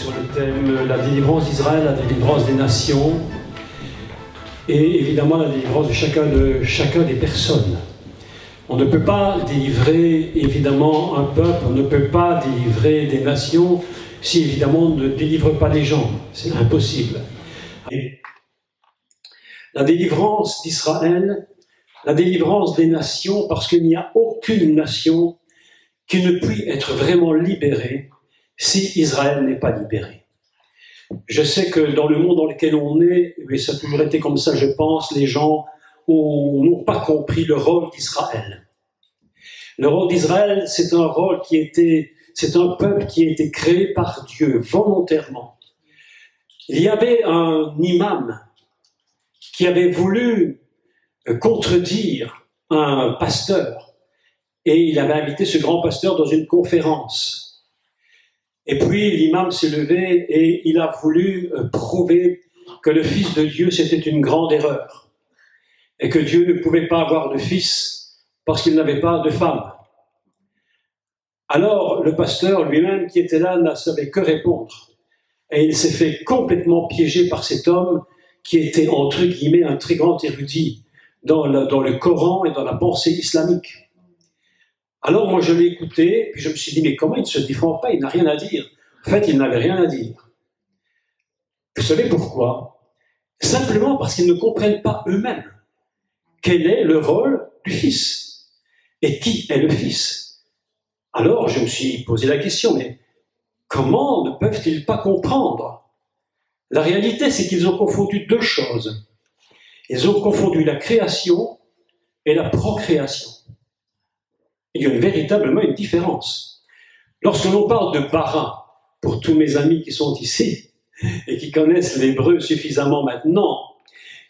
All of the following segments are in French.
sur le thème la délivrance d'Israël, la délivrance des nations et évidemment la délivrance de chacun des personnes. On ne peut pas délivrer évidemment un peuple, on ne peut pas délivrer des nations si évidemment on ne délivre pas les gens. C'est impossible. Et la délivrance d'Israël, la délivrance des nations, parce qu'il n'y a aucune nation qui ne puisse être vraiment libérée si Israël n'est pas libéré. Je sais que dans le monde dans lequel on est, et ça a toujours été comme ça, je pense, les gens n'ont pas compris le rôle d'Israël. Le rôle d'Israël, c'est un peuple qui a été créé par Dieu volontairement. Il y avait un imam qui avait voulu contredire un pasteur et il avait invité ce grand pasteur dans une conférence. Et puis l'imam s'est levé et il a voulu prouver que le Fils de Dieu c'était une grande erreur et que Dieu ne pouvait pas avoir de fils parce qu'il n'avait pas de femme. Alors le pasteur lui-même qui était là ne savait que répondre et il s'est fait complètement piéger par cet homme qui était entre guillemets un très grand érudit dans le Coran et dans la pensée islamique. Alors moi je l'ai écouté, puis je me suis dit, mais comment il ne se défend pas, il n'a rien à dire. En fait, il n'avait rien à dire. Vous savez pourquoi? Simplement parce qu'ils ne comprennent pas eux-mêmes quel est le rôle du Fils et qui est le Fils. Alors je me suis posé la question, mais comment ne peuvent-ils pas comprendre? La réalité, c'est qu'ils ont confondu deux choses. Ils ont confondu la création et la procréation. Il y a véritablement une différence. Lorsque l'on parle de bara, pour tous mes amis qui sont ici et qui connaissent l'hébreu suffisamment maintenant,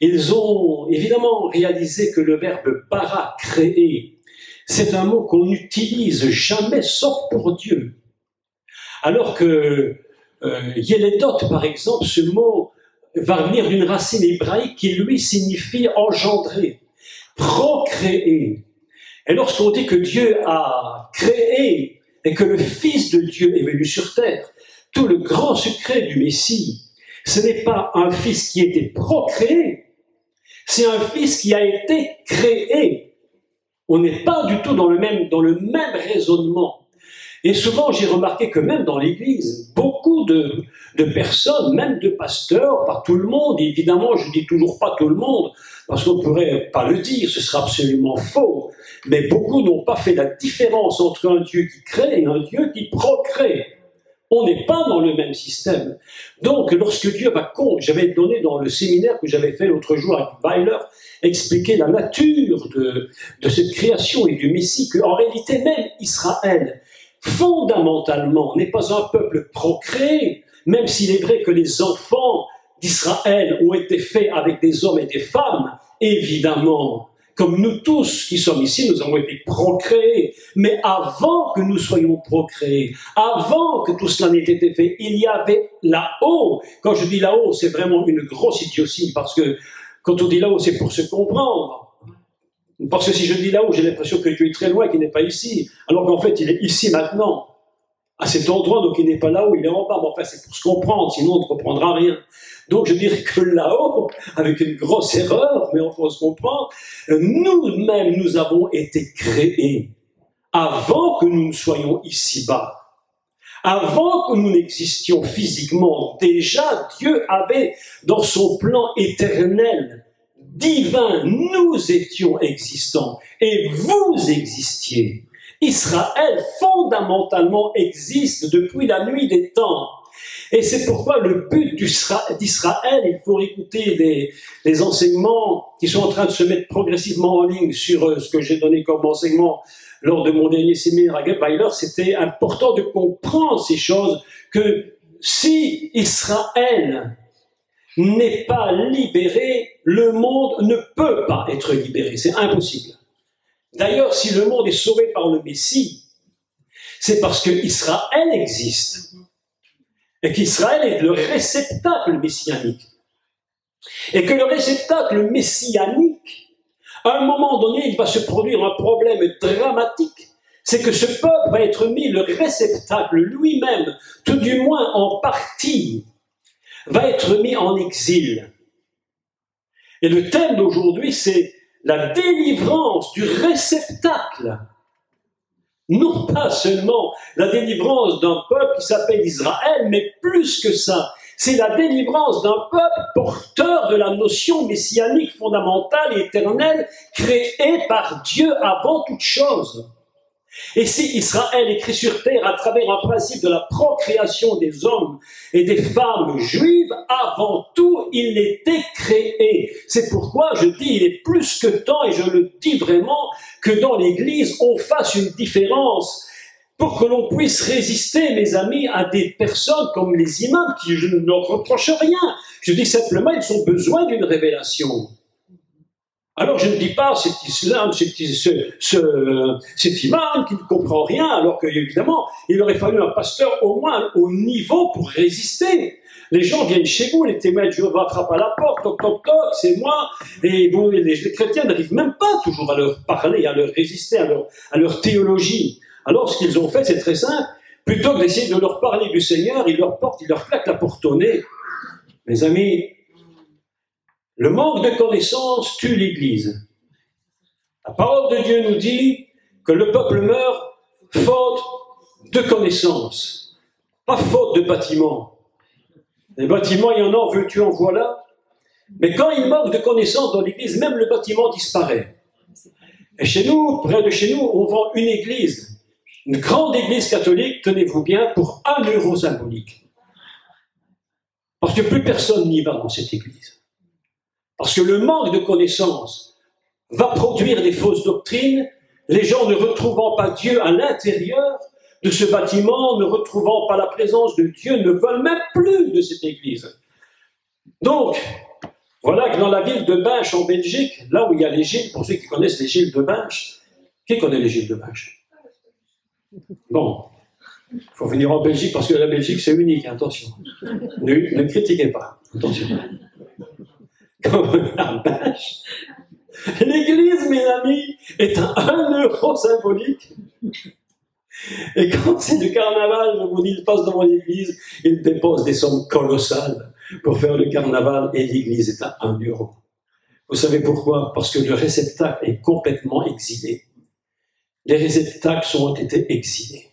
ils ont évidemment réalisé que le verbe bara, créer, c'est un mot qu'on n'utilise jamais sauf pour Dieu. Alors que Yeledot, par exemple, ce mot va venir d'une racine hébraïque qui lui signifie engendrer, procréer. Et lorsqu'on dit que Dieu a créé et que le Fils de Dieu est venu sur terre, tout le grand secret du Messie, ce n'est pas un Fils qui a été procréé, c'est un Fils qui a été créé. On n'est pas du tout dans le même raisonnement. Et souvent, j'ai remarqué que même dans l'Église, beaucoup de personnes, même de pasteurs, pas tout le monde, et évidemment, je dis toujours pas tout le monde, parce qu'on ne pourrait pas le dire, ce serait absolument faux, mais beaucoup n'ont pas fait la différence entre un Dieu qui crée et un Dieu qui procrée. On n'est pas dans le même système. Donc, lorsque Dieu va j'avais donné dans le séminaire que j'avais fait l'autre jour avec Weiler, expliquer la nature de cette création et du Messie, qu'en réalité même Israël, fondamentalement, n'est pas un peuple procréé, même s'il est vrai que les enfants d'Israël ont été faits avec des hommes et des femmes, évidemment, comme nous tous qui sommes ici, nous avons été procréés. Mais avant que nous soyons procréés, avant que tout cela n'ait été fait, il y avait là-haut. Quand je dis là-haut, c'est vraiment une grosse idiotie, parce que quand on dit là-haut, c'est pour se comprendre. Parce que si je dis là-haut, j'ai l'impression que Dieu est très loin, qu'il n'est pas ici, alors qu'en fait, il est ici maintenant, à cet endroit, donc il n'est pas là-haut, il est en bas. Mais enfin, c'est pour se comprendre, sinon on ne comprendra rien. Donc je dirais que là-haut, avec une grosse erreur, mais enfin on se comprend, nous-mêmes, nous avons été créés avant que nous ne soyons ici-bas. Avant que nous n'existions physiquement, déjà Dieu avait, dans son plan éternel, divin, nous étions existants et vous existiez. Israël, fondamentalement, existe depuis la nuit des temps. Et c'est pourquoi le but d'Israël, il faut écouter les enseignements qui sont en train de se mettre progressivement en ligne sur ce que j'ai donné comme enseignement lors de mon dernier séminaire à Weiler. C'était important de comprendre ces choses, que si Israël n'est pas libéré, le monde ne peut pas être libéré. C'est impossible. D'ailleurs, si le monde est sauvé par le Messie, c'est parce que Israël existe. Et qu'Israël est le réceptacle messianique. Et que le réceptacle messianique, à un moment donné, il va se produire un problème dramatique. c'est que ce peuple va être mis, le réceptacle lui-même, tout du moins en partie, va être mis en exil. Et le thème d'aujourd'hui, c'est la délivrance du réceptacle. Non pas seulement la délivrance d'un peuple qui s'appelle Israël, mais plus que ça. C'est la délivrance d'un peuple porteur de la notion messianique fondamentale et éternelle créée par Dieu avant toute chose. Et si Israël est créé sur terre à travers un principe de la procréation des hommes et des femmes juives, avant tout, il était créé. C'est pourquoi je dis, il est plus que temps, et je le dis vraiment, que dans l'Église, on fasse une différence pour que l'on puisse résister, mes amis, à des personnes comme les imams, qui je ne leur reproche rien. Je dis simplement, ils ont besoin d'une révélation. Alors je ne dis pas cet islam, cet imam qui ne comprend rien, alors qu'évidemment, il aurait fallu un pasteur au moins au niveau pour résister. Les gens viennent chez vous, les témoins de Jéhovah frappent à la porte, toc, toc, toc, c'est moi. Et bon, les chrétiens n'arrivent même pas toujours à leur parler, à leur résister, à leur théologie. Alors ce qu'ils ont fait, c'est très simple. Plutôt que d'essayer de leur parler du Seigneur, ils leur claquent la porte au nez. Mes amis, le manque de connaissance tue l'Église. La parole de Dieu nous dit que le peuple meurt faute de connaissance, pas faute de bâtiments. Les bâtiments, il y en a, en veux-tu, en voilà. Mais quand il manque de connaissance dans l'Église, même le bâtiment disparaît. Et chez nous, près de chez nous, on vend une église, une grande église catholique, tenez-vous bien, pour 1 euro symbolique. Parce que plus personne n'y va dans cette église. Parce que le manque de connaissances va produire des fausses doctrines, les gens ne retrouvant pas Dieu à l'intérieur de ce bâtiment, ne retrouvant pas la présence de Dieu, ne veulent même plus de cette église. Donc, voilà que dans la ville de Binche en Belgique, là où il y a les Gilles, pour ceux qui connaissent les Gilles de Binche, qui connaît les Gilles de Binche? Bon, il faut venir en Belgique parce que la Belgique c'est unique, attention. Ne critiquez pas, attention. Comme la Binche, l'église, mes amis, est à 1 euro symbolique. Et quand c'est du carnaval, je vous dis, il passe devant l'église, il dépense des sommes colossales pour faire le carnaval et l'église est à 1 euro. Vous savez pourquoi? Parce que le réceptacle est complètement exilé. Les réceptacles ont été exilés.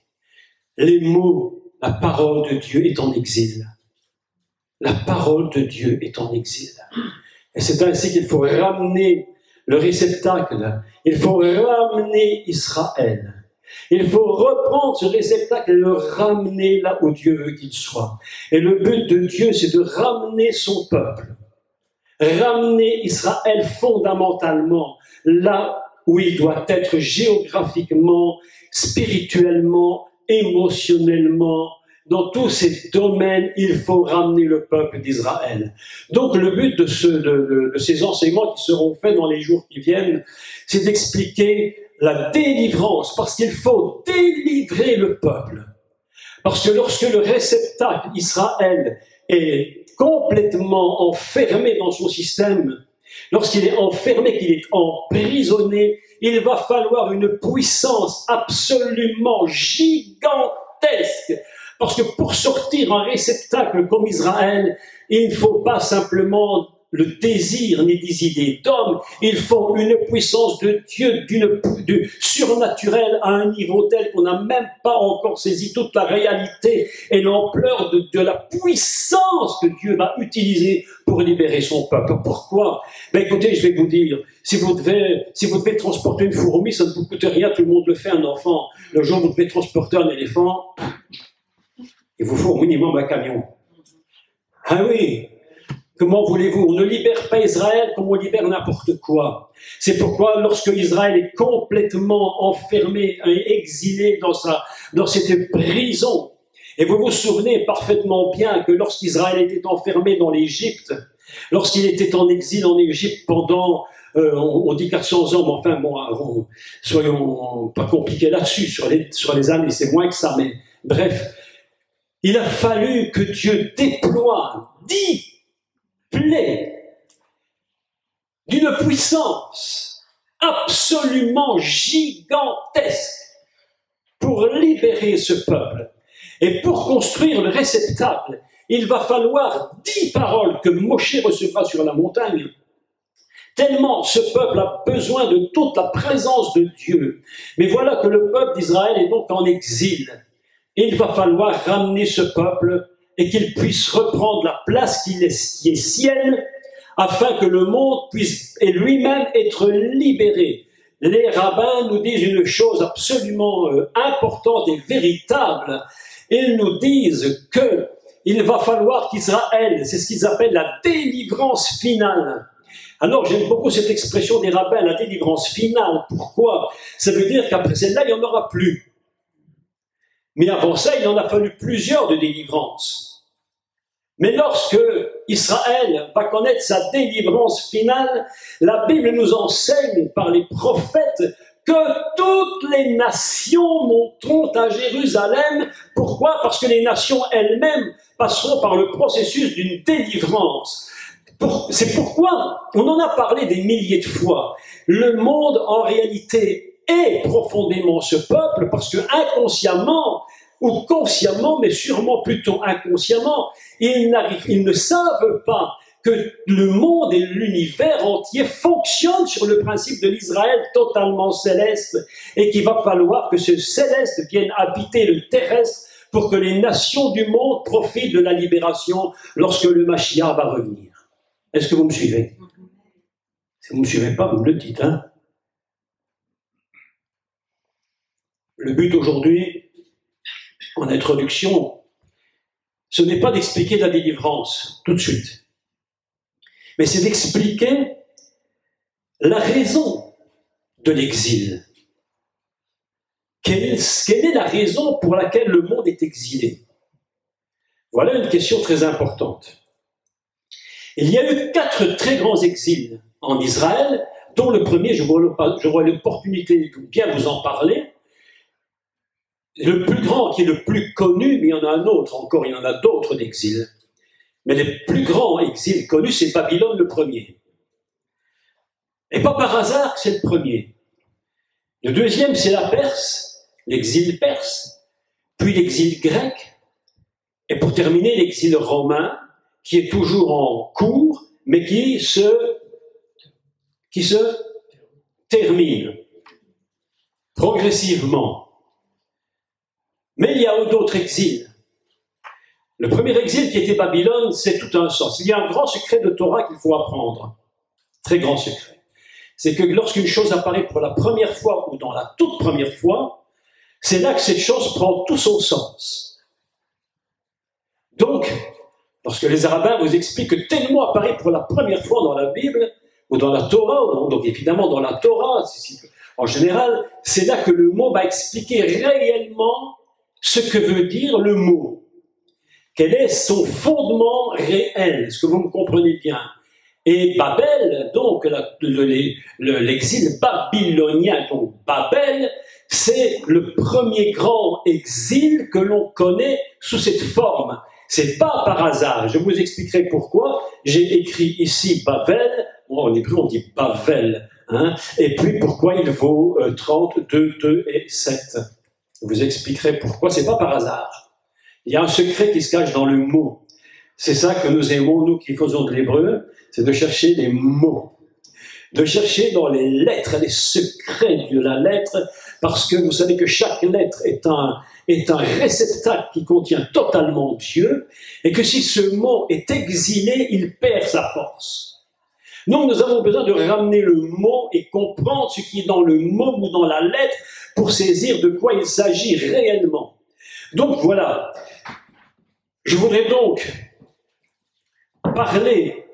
Les mots, la parole de Dieu est en exil. La parole de Dieu est en exil. Et c'est ainsi qu'il faut ramener le réceptacle. Il faut ramener Israël. Il faut reprendre ce réceptacle et le ramener là où Dieu veut qu'il soit. Et le but de Dieu, c'est de ramener son peuple. Ramener Israël fondamentalement là où il doit être géographiquement, spirituellement, émotionnellement. Dans tous ces domaines, il faut ramener le peuple d'Israël. Donc le but de ces enseignements qui seront faits dans les jours qui viennent, c'est d'expliquer la délivrance, parce qu'il faut délivrer le peuple. Parce que lorsque le réceptacle Israël est complètement enfermé dans son système, lorsqu'il est enfermé, qu'il est emprisonné, il va falloir une puissance absolument gigantesque. Parce que pour sortir un réceptacle comme Israël, il ne faut pas simplement le désir ni des idées d'homme, il faut une puissance de Dieu, du surnaturel à un niveau tel qu'on n'a même pas encore saisi toute la réalité et l'ampleur de la puissance que Dieu va utiliser pour libérer son peuple. Pourquoi? Ben écoutez, je vais vous dire, si vous devez transporter une fourmi, ça ne vous coûte rien, tout le monde le fait, un enfant. Le jour où vous devez transporter un éléphant, il vous faut au minimum un camion. Ah oui! Comment voulez-vous? On ne libère pas Israël comme on libère n'importe quoi. C'est pourquoi lorsque Israël est complètement enfermé et exilé dans cette prison, et vous vous souvenez parfaitement bien que lorsqu'Israël était enfermé dans l'Égypte, lorsqu'il était en exil en Égypte pendant, on dit 400 ans, mais enfin bon, soyons pas compliqués là-dessus, sur les années, c'est moins que ça, mais bref, il a fallu que Dieu déploie 10 plaies d'une puissance absolument gigantesque pour libérer ce peuple. Et pour construire le réceptacle, il va falloir 10 paroles que Moshe recevra sur la montagne. Tellement ce peuple a besoin de toute la présence de Dieu. Mais voilà que le peuple d'Israël est donc en exil. Il va falloir ramener ce peuple et qu'il puisse reprendre la place qui est sienne, afin que le monde puisse et lui-même être libéré. Les rabbins nous disent une chose absolument importante et véritable. Ils nous disent qu'il va falloir qu'Israël, c'est ce qu'ils appellent la délivrance finale. Alors j'aime beaucoup cette expression des rabbins, la délivrance finale. Pourquoi? Ça veut dire qu'après celle-là, il n'y en aura plus. Mais avant ça, il en a fallu plusieurs de délivrances. Mais lorsque Israël va connaître sa délivrance finale, la Bible nous enseigne par les prophètes que toutes les nations monteront à Jérusalem. Pourquoi? Parce que les nations elles-mêmes passeront par le processus d'une délivrance. C'est pourquoi on en a parlé des milliers de fois. Le monde, en réalité, est profondément ce peuple, parce que inconsciemment, ou consciemment, mais sûrement plutôt inconsciemment, ils ne savent pas que le monde et l'univers entier fonctionnent sur le principe de l'Israël totalement céleste, et qu'il va falloir que ce céleste vienne habiter le terrestre pour que les nations du monde profitent de la libération lorsque le Mashiach va revenir. Est-ce que vous me suivez? Si vous ne me suivez pas, vous me le dites, hein? Le but aujourd'hui, en introduction, ce n'est pas d'expliquer la délivrance tout de suite, mais c'est d'expliquer la raison de l'exil. Quelle est la raison pour laquelle le monde est exilé? Voilà une question très importante. Il y a eu 4 très grands exils en Israël, dont le premier, je vois l'opportunité de bien vous en parler. Le plus grand, qui est le plus connu, mais il y en a un autre encore, il y en a d'autres d'exils. Mais le plus grand exil connu, c'est Babylone le premier. Et pas par hasard, c'est le premier. Le deuxième, c'est la Perse, l'exil perse, puis l'exil grec, et pour terminer, l'exil romain, qui est toujours en cours, mais qui se termine progressivement. Mais il y a d'autres exils. Le premier exil qui était Babylone, c'est tout un sens. Il y a un grand secret de Torah qu'il faut apprendre. Très grand secret. C'est que lorsqu'une chose apparaît pour la première fois ou dans la toute première fois, c'est là que cette chose prend tout son sens. Donc, lorsque les rabbins vous expliquent que tel mot apparaît pour la première fois dans la Bible, ou dans la Torah, donc évidemment dans la Torah, en général, c'est là que le mot va expliquer réellement ce que veut dire le mot. Quel est son fondement réel? Est-ce que vous me comprenez bien? Et Babel, donc l'exil babylonien, donc Babel, c'est le premier grand exil que l'on connaît sous cette forme. C'est pas par hasard. Je vous expliquerai pourquoi. J'ai écrit ici Babel. En hébreu, on dit Bavel. Hein, et puis pourquoi il vaut 32, 2 et 7. Je vous expliquerai pourquoi. C'est pas par hasard. Il y a un secret qui se cache dans le mot. C'est ça que nous aimons, nous qui faisons de l'hébreu, c'est de chercher les mots. De chercher dans les lettres, les secrets de la lettre, parce que vous savez que chaque lettre est un réceptacle qui contient totalement Dieu, et que si ce mot est exilé, il perd sa force. Donc nous avons besoin de ramener le mot et comprendre ce qui est dans le mot ou dans la lettre pour saisir de quoi il s'agit réellement. Donc voilà, je voudrais donc parler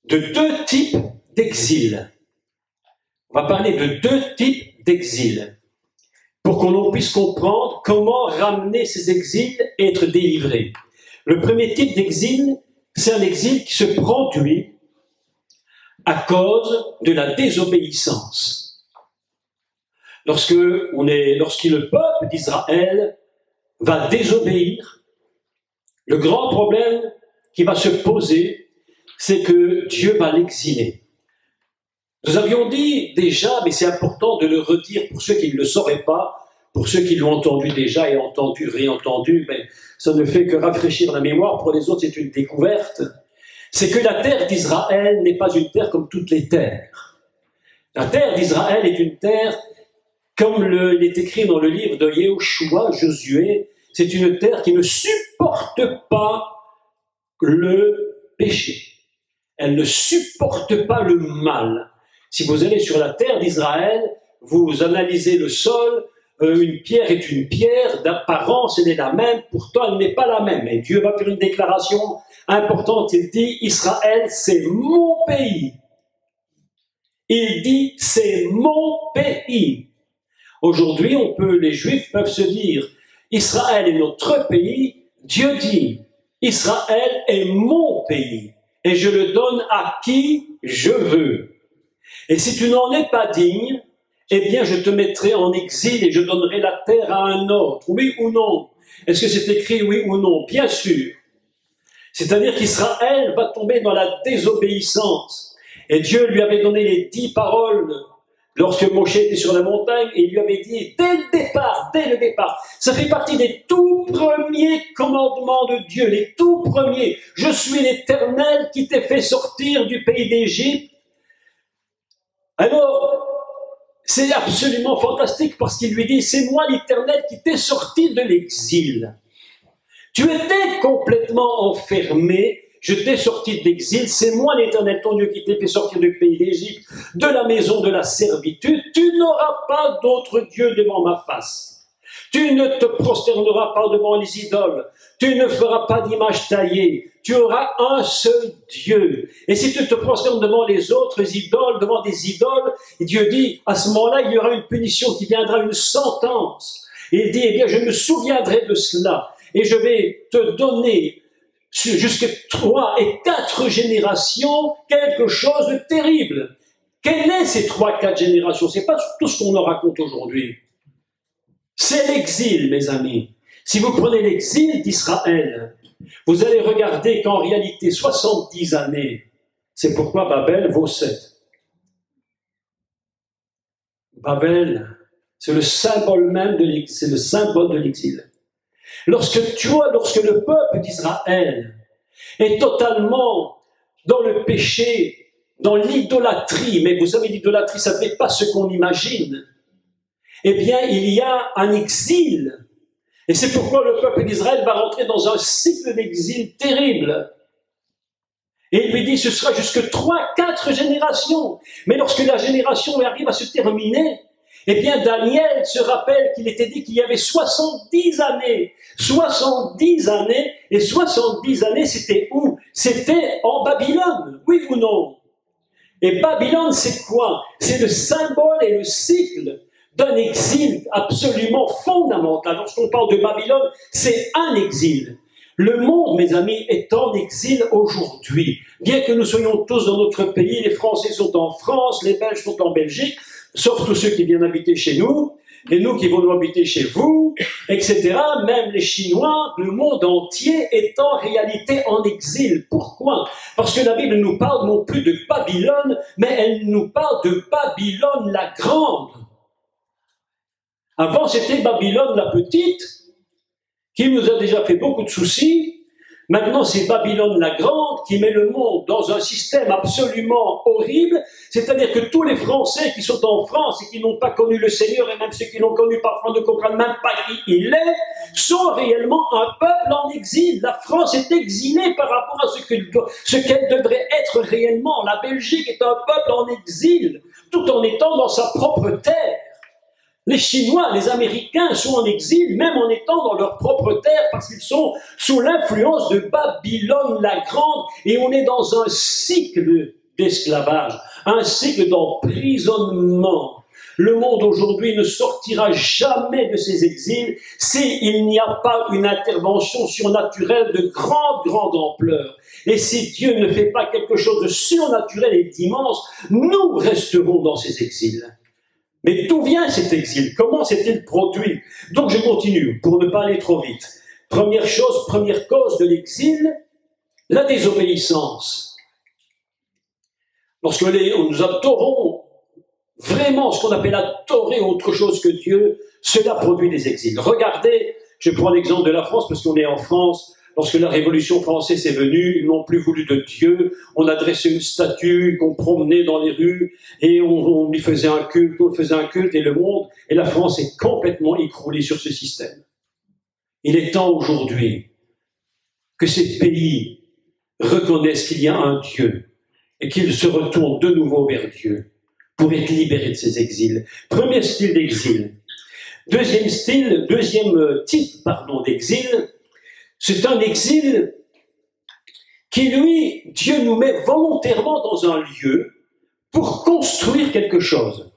de 2 types d'exil. On va parler de 2 types d'exil pour qu'on puisse comprendre comment ramener ces exils et être délivrés. Le premier type d'exil, c'est un exil qui se produit à cause de la désobéissance. Lorsque le peuple d'Israël va désobéir, le grand problème qui va se poser, c'est que Dieu va l'exiler. Nous avions dit déjà, mais c'est important de le redire pour ceux qui ne le sauraient pas, pour ceux qui l'ont entendu déjà et entendu, réentendu, mais ça ne fait que rafraîchir la mémoire. Pour les autres, c'est une découverte. C'est que la terre d'Israël n'est pas une terre comme toutes les terres. La terre d'Israël est une terre, comme il est écrit dans le livre de Yehoshua, Josué, c'est une terre qui ne supporte pas le péché. Elle ne supporte pas le mal. Si vous allez sur la terre d'Israël, vous analysez le sol, une pierre est une pierre, d'apparence elle est la même, pourtant elle n'est pas la même. Et Dieu va faire une déclaration importante, il dit, Israël c'est mon pays. Il dit, c'est mon pays. Aujourd'hui, les Juifs peuvent se dire, Israël est notre pays. Dieu dit, Israël est mon pays. Et je le donne à qui je veux. Et si tu n'en es pas digne, eh bien je te mettrai en exil et je donnerai la terre à un autre. Oui ou non? Est-ce que c'est écrit oui ou non? Bien sûr. C'est-à-dire qu'Israël va tomber dans la désobéissance. Et Dieu lui avait donné les 10 paroles lorsque Moshe était sur la montagne, et il lui avait dit, dès le départ, ça fait partie des tout premiers commandements de Dieu, les tout premiers. Je suis l'Éternel qui t'ai fait sortir du pays d'Égypte. Alors, c'est absolument fantastique parce qu'il lui dit, c'est moi l'Éternel qui t'ai sorti de l'exil. Tu étais complètement enfermé, je t'ai sorti de l'exil, c'est moi l'Éternel ton Dieu qui t'ai fait sortir du pays d'Égypte, de la maison de la servitude. Tu n'auras pas d'autre Dieu devant ma face. Tu ne te prosterneras pas devant les idoles. Tu ne feras pas d'image taillée. Tu auras un seul Dieu. Et si tu te prosternes devant les autres idoles, devant des idoles, Dieu dit, à ce moment-là, il y aura une punition qui viendra, une sentence. Et il dit, eh bien, je me souviendrai de cela. Et je vais te donner jusqu'à 3 et 4 générations quelque chose de terrible. Quelles sont ces 3-4 générations? C'est pas tout ce qu'on nous raconte aujourd'hui. C'est l'exil, mes amis. Si vous prenez l'exil d'Israël, vous allez regarder qu'en réalité, 70 années, c'est pourquoi Babel vaut 7. Babel, c'est le symbole même de l'exil, c'est le symbole de l'exil. Lorsque le peuple d'Israël est totalement dans le péché, dans l'idolâtrie, mais vous savez, l'idolâtrie, ça n'est pas ce qu'on imagine, eh bien, il y a un exil. Et c'est pourquoi le peuple d'Israël va rentrer dans un cycle d'exil terrible. Et il lui dit, ce sera jusque 3-4 générations. Mais lorsque la génération arrive à se terminer, eh bien, Daniel se rappelle qu'il était dit qu'il y avait 70 années. 70 années, et 70 années, c'était où? C'était en Babylone, oui ou non? Et Babylone, c'est quoi? C'est le symbole et le cycle d'un exil absolument fondamental. Lorsqu'on parle de Babylone, c'est un exil. Le monde, mes amis, est en exil aujourd'hui. Bien que nous soyons tous dans notre pays, les Français sont en France, les Belges sont en Belgique, sauf tous ceux qui viennent habiter chez nous, et nous qui venons habiter chez vous, etc. Même les Chinois, le monde entier est en réalité en exil. Pourquoi? Parce que la Bible nous parle non plus de Babylone, mais elle nous parle de Babylone la grande. Avant, c'était Babylone la petite, qui nous a déjà fait beaucoup de soucis. Maintenant, c'est Babylone la grande qui met le monde dans un système absolument horrible. C'est-à-dire que tous les Français qui sont en France et qui n'ont pas connu le Seigneur, et même ceux qui l'ont connu parfois ne comprennent même pas qui il est, sont réellement un peuple en exil. La France est exilée par rapport à ce qu'elle devrait être réellement. La Belgique est un peuple en exil, tout en étant dans sa propre terre. Les Chinois, les Américains sont en exil, même en étant dans leur propre terre, parce qu'ils sont sous l'influence de Babylone la Grande, et on est dans un cycle d'esclavage, un cycle d'emprisonnement. Le monde aujourd'hui ne sortira jamais de ces exils s'il n'y a pas une intervention surnaturelle de grande ampleur. Et si Dieu ne fait pas quelque chose de surnaturel et d'immense, nous resterons dans ces exils. Mais d'où vient cet exil? Comment s'est-il produit? Donc je continue, pour ne pas aller trop vite. Première cause de l'exil, la désobéissance. Lorsque nous adorons vraiment ce qu'on appelle adorer autre chose que Dieu, cela produit des exils. Regardez, je prends l'exemple de la France parce qu'on est en France. Lorsque la Révolution française est venue, ils n'ont plus voulu de Dieu. On a dressé une statue qu'on promenait dans les rues et on lui faisait un culte, et le monde et la France est complètement écroulée sur ce système. Il est temps aujourd'hui que ces pays reconnaissent qu'il y a un Dieu et qu'ils se retournent de nouveau vers Dieu pour être libérés de ces exils. Premier style d'exil. Deuxième type d'exil, c'est un exil qui, lui, Dieu nous met volontairement dans un lieu pour construire quelque chose.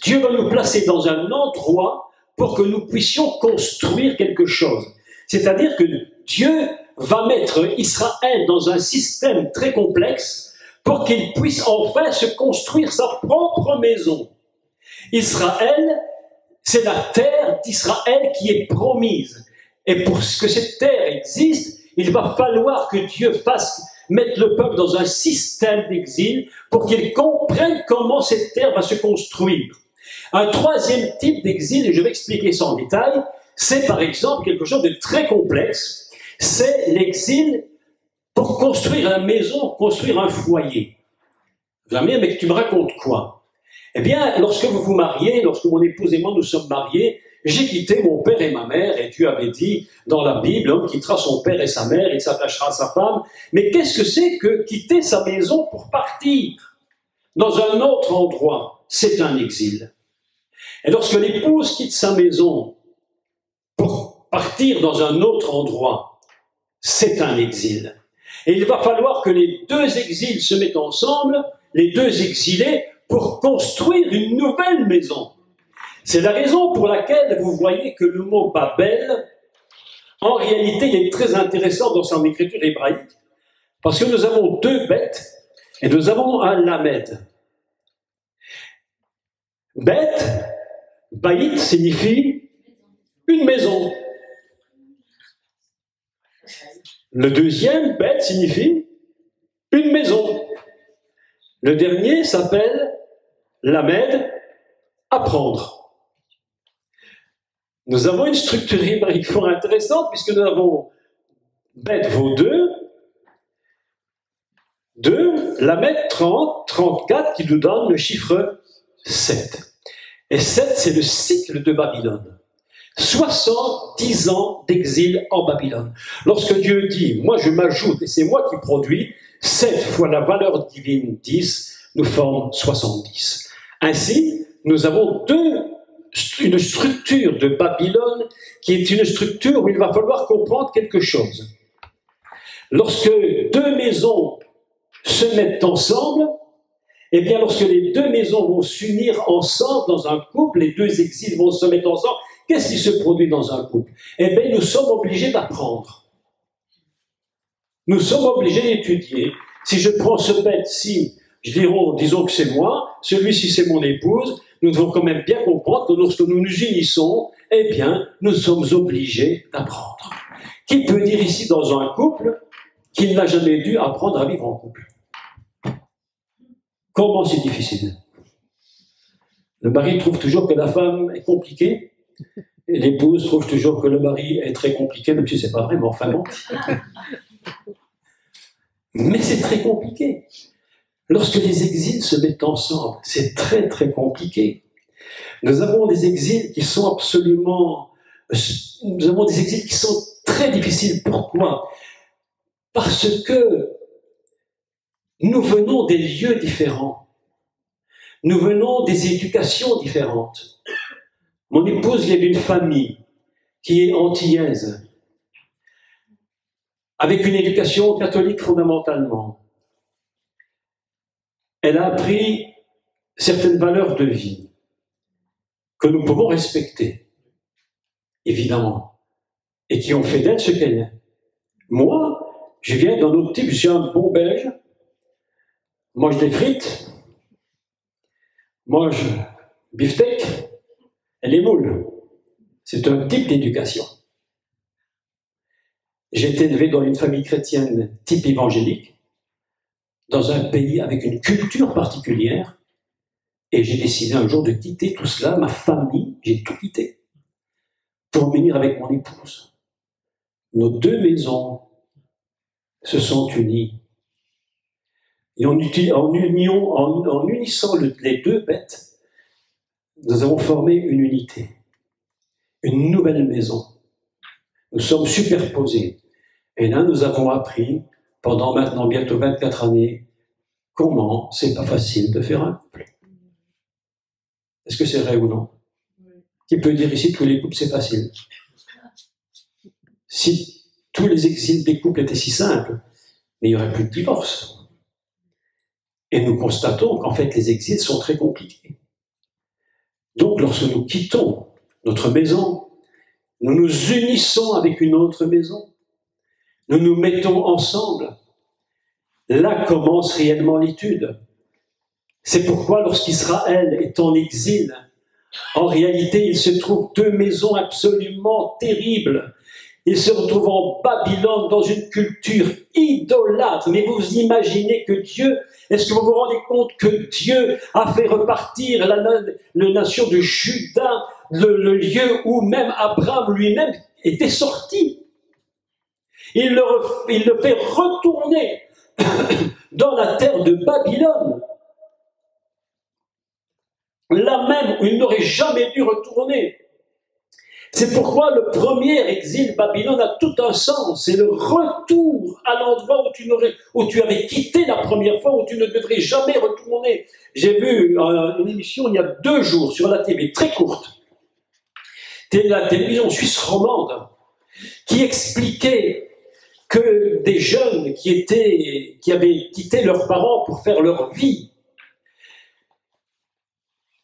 Dieu va nous placer dans un endroit pour que nous puissions construire quelque chose. C'est-à-dire que Dieu va mettre Israël dans un système très complexe pour qu'il puisse enfin se construire sa propre maison. Israël, c'est la terre d'Israël qui est promise. Et pour que cette terre existe, il va falloir que Dieu mettre le peuple dans un système d'exil pour qu'il comprenne comment cette terre va se construire. Un troisième type d'exil, et je vais expliquer ça en détail, c'est par exemple quelque chose de très complexe. C'est l'exil pour construire une maison, construire un foyer. Vous allez me dire, mais tu me racontes quoi? Eh bien, lorsque vous vous mariez, lorsque mon épouse et moi nous sommes mariés, j'ai quitté mon père et ma mère, et Dieu avait dit dans la Bible, l'homme quittera son père et sa mère, il s'attachera à sa femme. Mais qu'est-ce que c'est que quitter sa maison pour partir dans un autre endroit? C'est un exil. Et lorsque l'épouse quitte sa maison pour partir dans un autre endroit, c'est un exil. Et il va falloir que les deux exils se mettent ensemble, les deux exilés, pour construire une nouvelle maison. C'est la raison pour laquelle vous voyez que le mot Babel, en réalité, il est très intéressant dans son écriture hébraïque, parce que nous avons deux bêtes, et nous avons un lamed. Bête, baït signifie une maison. Le deuxième, bête, signifie une maison. Le dernier s'appelle lamed, apprendre. Nous avons une structure hébraïque fort intéressante puisque nous avons bête vaut 2, lamed 30, 34 qui nous donne le chiffre 7. Et 7, c'est le cycle de Babylone. 70 ans d'exil en Babylone. Lorsque Dieu dit, moi je m'ajoute et c'est moi qui produis, 7 fois la valeur divine 10 nous forme 70. Ainsi, nous avons une structure de Babylone qui est une structure où il va falloir comprendre quelque chose. Lorsque deux maisons se mettent ensemble, eh bien lorsque les deux maisons vont s'unir ensemble dans un couple, les deux exils vont se mettre ensemble, qu'est-ce qui se produit dans un couple? Eh bien nous sommes obligés d'apprendre. Nous sommes obligés d'étudier. Si je prends ce bête-ci, disons que c'est moi, celui-ci c'est mon épouse, nous devons quand même bien comprendre que lorsque nous nous unissons, eh bien, nous sommes obligés d'apprendre. Qui peut dire ici dans un couple qu'il n'a jamais dû apprendre à vivre en couple? Comment c'est difficile? Le mari trouve toujours que la femme est compliquée, et l'épouse trouve toujours que le mari est très compliqué, même si c'est pas vrai, mais enfin bon. Mais c'est très compliqué. Lorsque les exils se mettent ensemble, c'est très très compliqué. Nous avons des exils qui sont très difficiles. Pourquoi? Parce que nous venons des lieux différents. Nous venons des éducations différentes. Mon épouse vient d'une famille qui est antillaise, avec une éducation catholique fondamentalement. Elle a appris certaines valeurs de vie que nous pouvons respecter, évidemment, et qui ont fait d'elle ce qu'elle est. Moi, je viens d'un autre type, je suis un bon Belge, mange des frites, mange beefsteak et les moules. C'est un type d'éducation. J'ai été élevé dans une famille chrétienne type évangélique, dans un pays avec une culture particulière, Et j'ai décidé un jour de quitter tout cela, ma famille, j'ai tout quitté, pour venir avec mon épouse. Nos deux maisons se sont unies. Et en unissant les deux bêtes, nous avons formé une unité, une nouvelle maison. Nous sommes superposés. Et là, nous avons appris, pendant maintenant bientôt 24 années, comment c'est pas facile de faire un couple. Est-ce que c'est vrai ou non? Qui peut dire ici tous les couples c'est facile? Si tous les exils des couples étaient si simples, mais il n'y aurait plus de divorce. Et nous constatons qu'en fait les exils sont très compliqués. Donc lorsque nous quittons notre maison, nous nous unissons avec une autre maison, nous nous mettons ensemble. Là commence réellement l'étude. C'est pourquoi lorsqu'Israël est en exil, en réalité il se trouve deux maisons absolument terribles. Il se retrouve en Babylone dans une culture idolâtre. Mais vous imaginez que Dieu, est-ce que vous vous rendez compte que Dieu a fait repartir la nation de Juda, le lieu où même Abraham lui-même était sorti? Il le fait retourner dans la terre de Babylone, là même où il n'aurait jamais dû retourner. C'est pourquoi le premier exil Babylone a tout un sens. C'est le retour à l'endroit où tu avais quitté la première fois, où tu ne devrais jamais retourner. J'ai vu une émission il y a 2 jours sur la TV, très courte, la télévision suisse romande, qui expliquait que des jeunes qui avaient quitté leurs parents pour faire leur vie,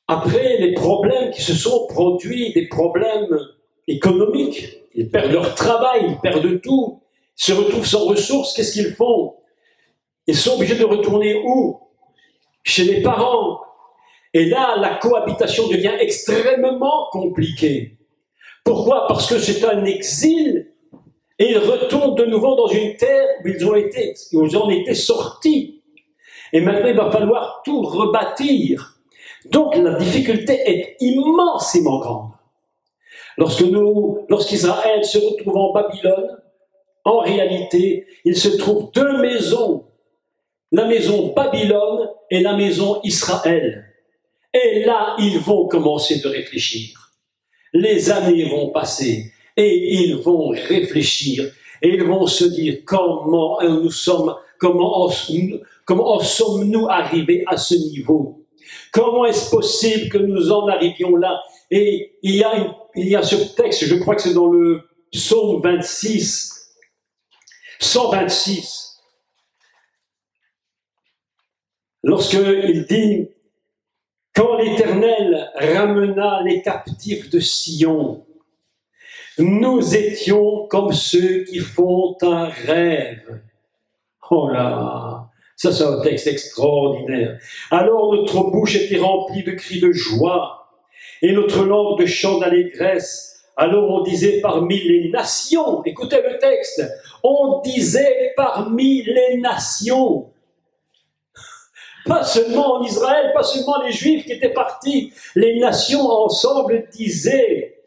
après les problèmes qui se sont produits, des problèmes économiques, ils perdent leur travail, ils perdent tout, ils se retrouvent sans ressources, qu'est-ce qu'ils font? Ils sont obligés de retourner où? Chez les parents. Et là, la cohabitation devient extrêmement compliquée. Pourquoi? Parce que c'est un exil, et ils retournent de nouveau dans une terre où ils en étaient sortis. Et maintenant, il va falloir tout rebâtir. Donc la difficulté est immensément grande. Lorsqu'Israël se retrouve en Babylone, en réalité, il se trouve 2 maisons. La maison Babylone et la maison Israël. Et là, ils vont commencer de réfléchir. Les années vont passer et ils vont réfléchir. Et ils vont se dire comment en sommes-nous arrivés à ce niveau? Comment est-ce possible que nous en arrivions là? Et il y a ce texte, je crois que c'est dans le psaume 126, lorsqu'il dit « Quand l'Éternel ramena les captifs de Sion, nous étions comme ceux qui font un rêve. » Oh là! Ça, c'est un texte extraordinaire. Alors notre bouche était remplie de cris de joie et notre langue de chants d'allégresse. Alors on disait parmi les nations, écoutez le texte, on disait parmi les nations. Pas seulement en Israël, pas seulement les Juifs qui étaient partis, les nations ensemble disaient,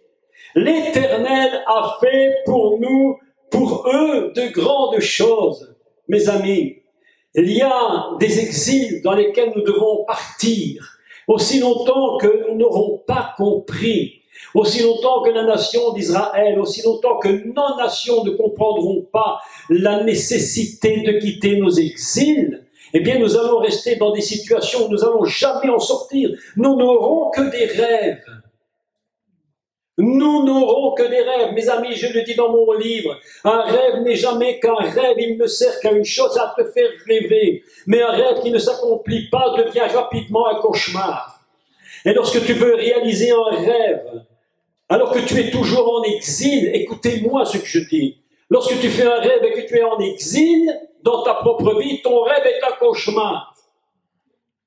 l'Éternel a fait pour nous, pour eux, de grandes choses. Mes amis, il y a des exils dans lesquels nous devons partir, aussi longtemps que nous n'aurons pas compris, aussi longtemps que la nation d'Israël, aussi longtemps que nos nations ne comprendront pas la nécessité de quitter nos exils, eh bien nous allons rester dans des situations où nous n'allons jamais en sortir. Nous n'aurons que des rêves. Nous n'aurons que des rêves. Mes amis, je le dis dans mon livre, un rêve n'est jamais qu'un rêve, il ne sert qu'à une chose, à te faire rêver. Mais un rêve qui ne s'accomplit pas devient rapidement un cauchemar. Et lorsque tu veux réaliser un rêve, alors que tu es toujours en exil, écoutez-moi ce que je dis. Lorsque tu fais un rêve et que tu es en exil, dans ta propre vie, ton rêve est un cauchemar.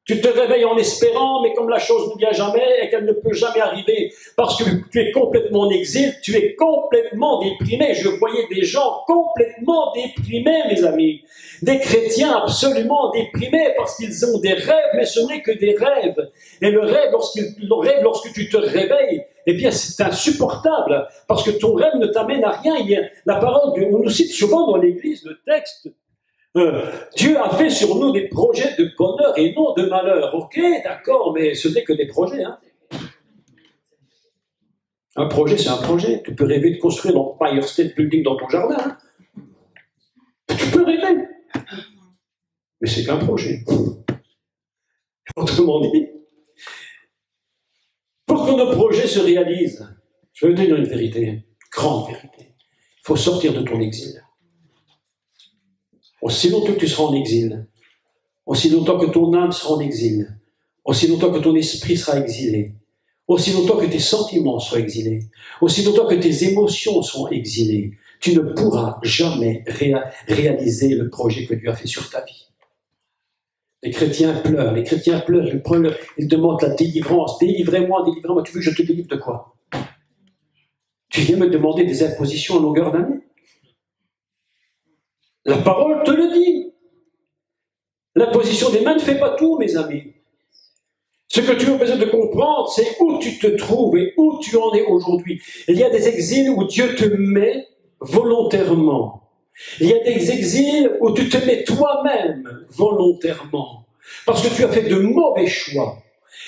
Tu te réveilles en espérant, mais comme la chose ne vient jamais et qu'elle ne peut jamais arriver, parce que tu es complètement en exil, tu es complètement déprimé. Je voyais des gens complètement déprimés, mes amis. Des chrétiens absolument déprimés parce qu'ils ont des rêves, mais ce n'est que des rêves. Et le rêve, lorsque tu te réveilles, eh bien, c'est insupportable, parce que ton rêve ne t'amène à rien. La parole, on nous cite souvent dans l'Église le texte. Dieu a fait sur nous des projets de bonheur et non de malheur. Ok, d'accord, mais ce n'est que des projets. Hein. Un projet, c'est un projet. Tu peux rêver de construire l'Empire State Building dans ton jardin. Hein. Tu peux rêver. Mais c'est qu'un projet. Autrement dit, pour que nos projets se réalisent, je vais te dire une vérité, une grande vérité. Il faut sortir de ton exil. Aussi longtemps que tu seras en exil, aussi longtemps que ton âme sera en exil, aussi longtemps que ton esprit sera exilé, aussi longtemps que tes sentiments seront exilés, aussi longtemps que tes émotions seront exilées, tu ne pourras jamais réaliser le projet que Dieu a fait sur ta vie. Les chrétiens pleurent, ils demandent la délivrance. Délivrez-moi, délivrez-moi. Tu veux que je te délivre de quoi? Tu viens me demander des impositions à longueur d'année? La parole te le dit. L'imposition des mains ne fait pas tout, mes amis. Ce que tu as besoin de comprendre, c'est où tu te trouves et où tu en es aujourd'hui. Il y a des exils où Dieu te met volontairement. Il y a des exils où tu te mets toi-même volontairement. Parce que tu as fait de mauvais choix.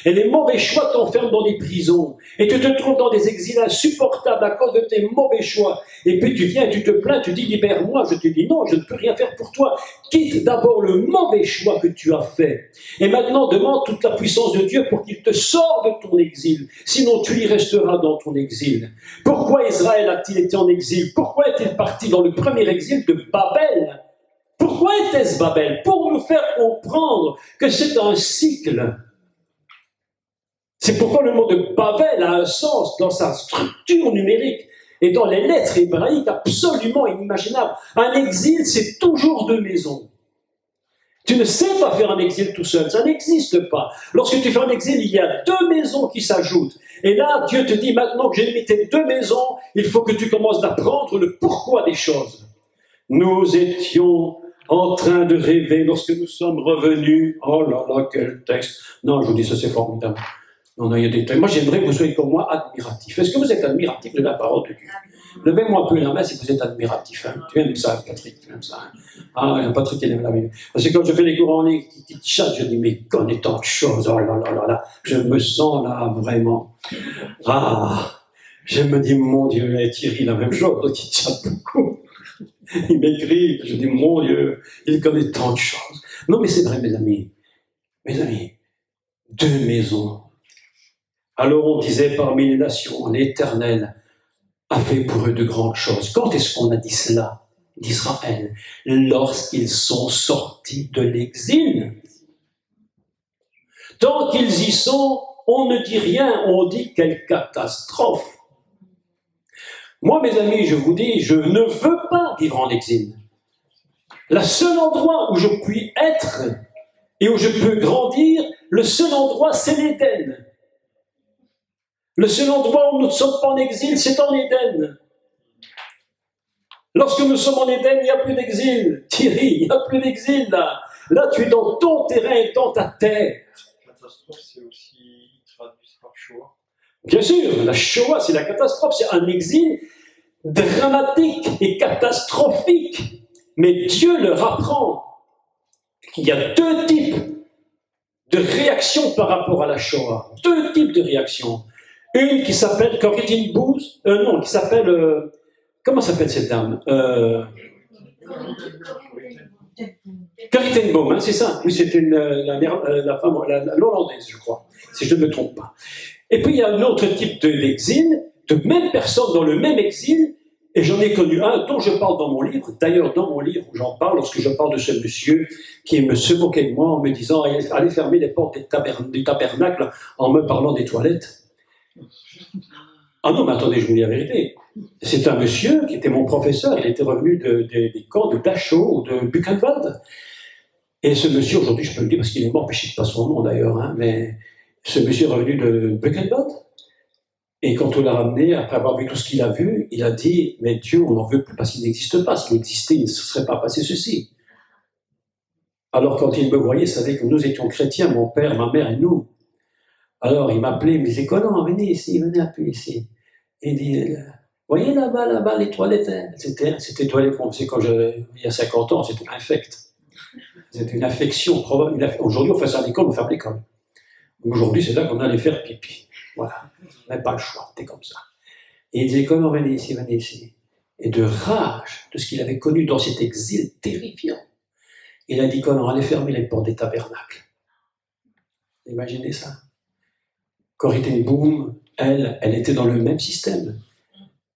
Et les mauvais choix t'enferment dans des prisons. Et tu te trouves dans des exils insupportables à cause de tes mauvais choix. Et puis tu viens, tu te plains, tu dis libère-moi. Je te dis non, je ne peux rien faire pour toi. Quitte d'abord le mauvais choix que tu as fait. Et maintenant demande toute la puissance de Dieu pour qu'il te sorte de ton exil. Sinon tu y resteras dans ton exil. Pourquoi Israël a-t-il été en exil? Pourquoi est-il parti dans le premier exil de Babel? Pourquoi était-ce Babel? Pour nous faire comprendre que c'est un cycle. C'est pourquoi le mot de Babel a un sens dans sa structure numérique et dans les lettres hébraïques absolument inimaginable. Un exil, c'est toujours deux maisons. Tu ne sais pas faire un exil tout seul, ça n'existe pas. Lorsque tu fais un exil, il y a deux maisons qui s'ajoutent. Et là, Dieu te dit, maintenant que j'ai mis tes deux maisons, il faut que tu commences à apprendre le pourquoi des choses. Nous étions en train de rêver lorsque nous sommes revenus. Oh là là, quel texte. Non, je vous dis, ça c'est formidable. Non, il y a des textes. Moi, j'aimerais que vous soyez comme moi admiratifs. Est-ce que vous êtes admiratifs de la parole de Dieu? Levez-moi un peu la main si vous êtes admiratif. Hein. Tu aimes ça, Patrick, tu aimes ça. Hein. Ah, Patrick, il aime la Bible. Parce que quand je fais les cours en ligne qui chatent, je dis, mais connais tant de choses. Oh là là là là. Je me sens là, vraiment. Ah, je me dis, mon Dieu, et Thierry, la même chose, il chatte beaucoup. Il m'écrit, je dis, mon Dieu, il connaît tant de choses. Non, mais c'est vrai, mes amis. Mes amis, deux maisons. Alors on disait parmi les nations, l'Éternel a fait pour eux de grandes choses. Quand est-ce qu'on a dit cela d'Israël? Lorsqu'ils sont sortis de l'exil. Tant qu'ils y sont, on ne dit rien, on dit quelle catastrophe. Moi, mes amis, je vous dis, je ne veux pas vivre en exil. Le seul endroit où je puis être et où je peux grandir, le seul endroit, c'est l'Éden. Le seul endroit où nous ne sommes pas en exil, c'est en Éden. Lorsque nous sommes en Éden, il n'y a plus d'exil. Thierry, il n'y a plus d'exil là. Là, tu es dans ton terrain et dans ta terre. La catastrophe, c'est aussi traduit par Shoah. Bien sûr, la Shoah, c'est la catastrophe. C'est un exil dramatique et catastrophique. Mais Dieu leur apprend qu'il y a deux types de réactions par rapport à la Shoah. Deux types de réactions. Une qui s'appelle Corrie Booth, non, qui s'appelle, comment s'appelle cette dame Corrie ten Boom, hein, c'est ça. Oui, c'est la femme, l'hollandaise, je crois, si je ne me trompe pas. Et puis il y a un autre type d'exil, de même personne dans le même exil, et j'en ai connu un dont je parle dans mon livre. D'ailleurs, dans mon livre, j'en parle lorsque je parle de ce monsieur qui se moquait de moi en me disant « Allez fermer les portes du tabernacle » en me parlant des toilettes. Ah non, mais attendez, je vous dis la vérité. C'est un monsieur qui était mon professeur, il était revenu des camps de Dachau ou de Buchenwald. Et ce monsieur, aujourd'hui, je peux le dire parce qu'il est mort, puis je ne sais pas son nom d'ailleurs, hein, mais ce monsieur est revenu de Buchenwald. Et quand on l'a ramené, après avoir vu tout ce qu'il a vu, il a dit, mais Dieu, on n'en veut plus parce qu'il n'existe pas. S'il existait, il ne se serait pas passé ceci. Alors quand il me voyait, il savait que nous étions chrétiens, mon père, ma mère et nous. Alors il m'appelait, il me disait, Conan, venez ici, venez un peu ici. Et il dit, voyez là-bas, les toilettes. Hein. C'était les toilettes qu'on faisait il y a 50 ans, c'était infect. C'était une infection probable. Aujourd'hui, on fait ça à l'école, on ferme l'école. Aujourd'hui, c'est là qu'on allait faire pipi. Voilà, on n'avait pas le choix, c'était comme ça. Et il disait, Conan, venez ici, venez ici. Et de rage de ce qu'il avait connu dans cet exil terrifiant, il a dit, Conan, allez fermer les portes des tabernacles. Imaginez ça. Corrie ten Boom, elle était dans le même système.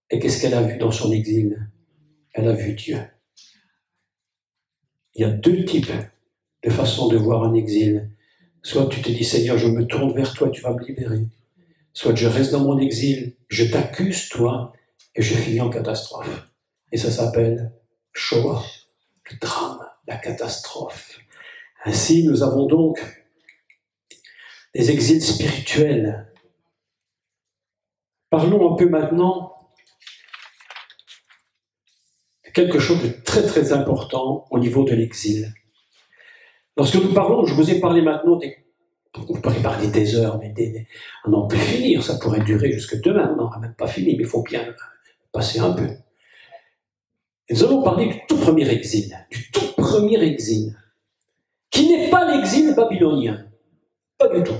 Et qu'est-ce qu'elle a vu dans son exil? Elle a vu Dieu. Il y a deux types de façons de voir un exil. Soit tu te dis, Seigneur, je me tourne vers toi, tu vas me libérer. Soit je reste dans mon exil, je t'accuse, toi, et je finis en catastrophe. Et ça s'appelle Shoah, le drame, la catastrophe. Ainsi, nous avons donc des exils spirituels. Parlons un peu maintenant de quelque chose de très très important au niveau de l'exil. Lorsque nous parlons, je vous ai parlé maintenant on pourrait parler des heures, mais on n'en peut finir, ça pourrait durer jusque demain, on n'aura même pas fini, mais il faut bien passer un peu. Et nous allons parler du tout premier exil, qui n'est pas l'exil babylonien, pas du tout.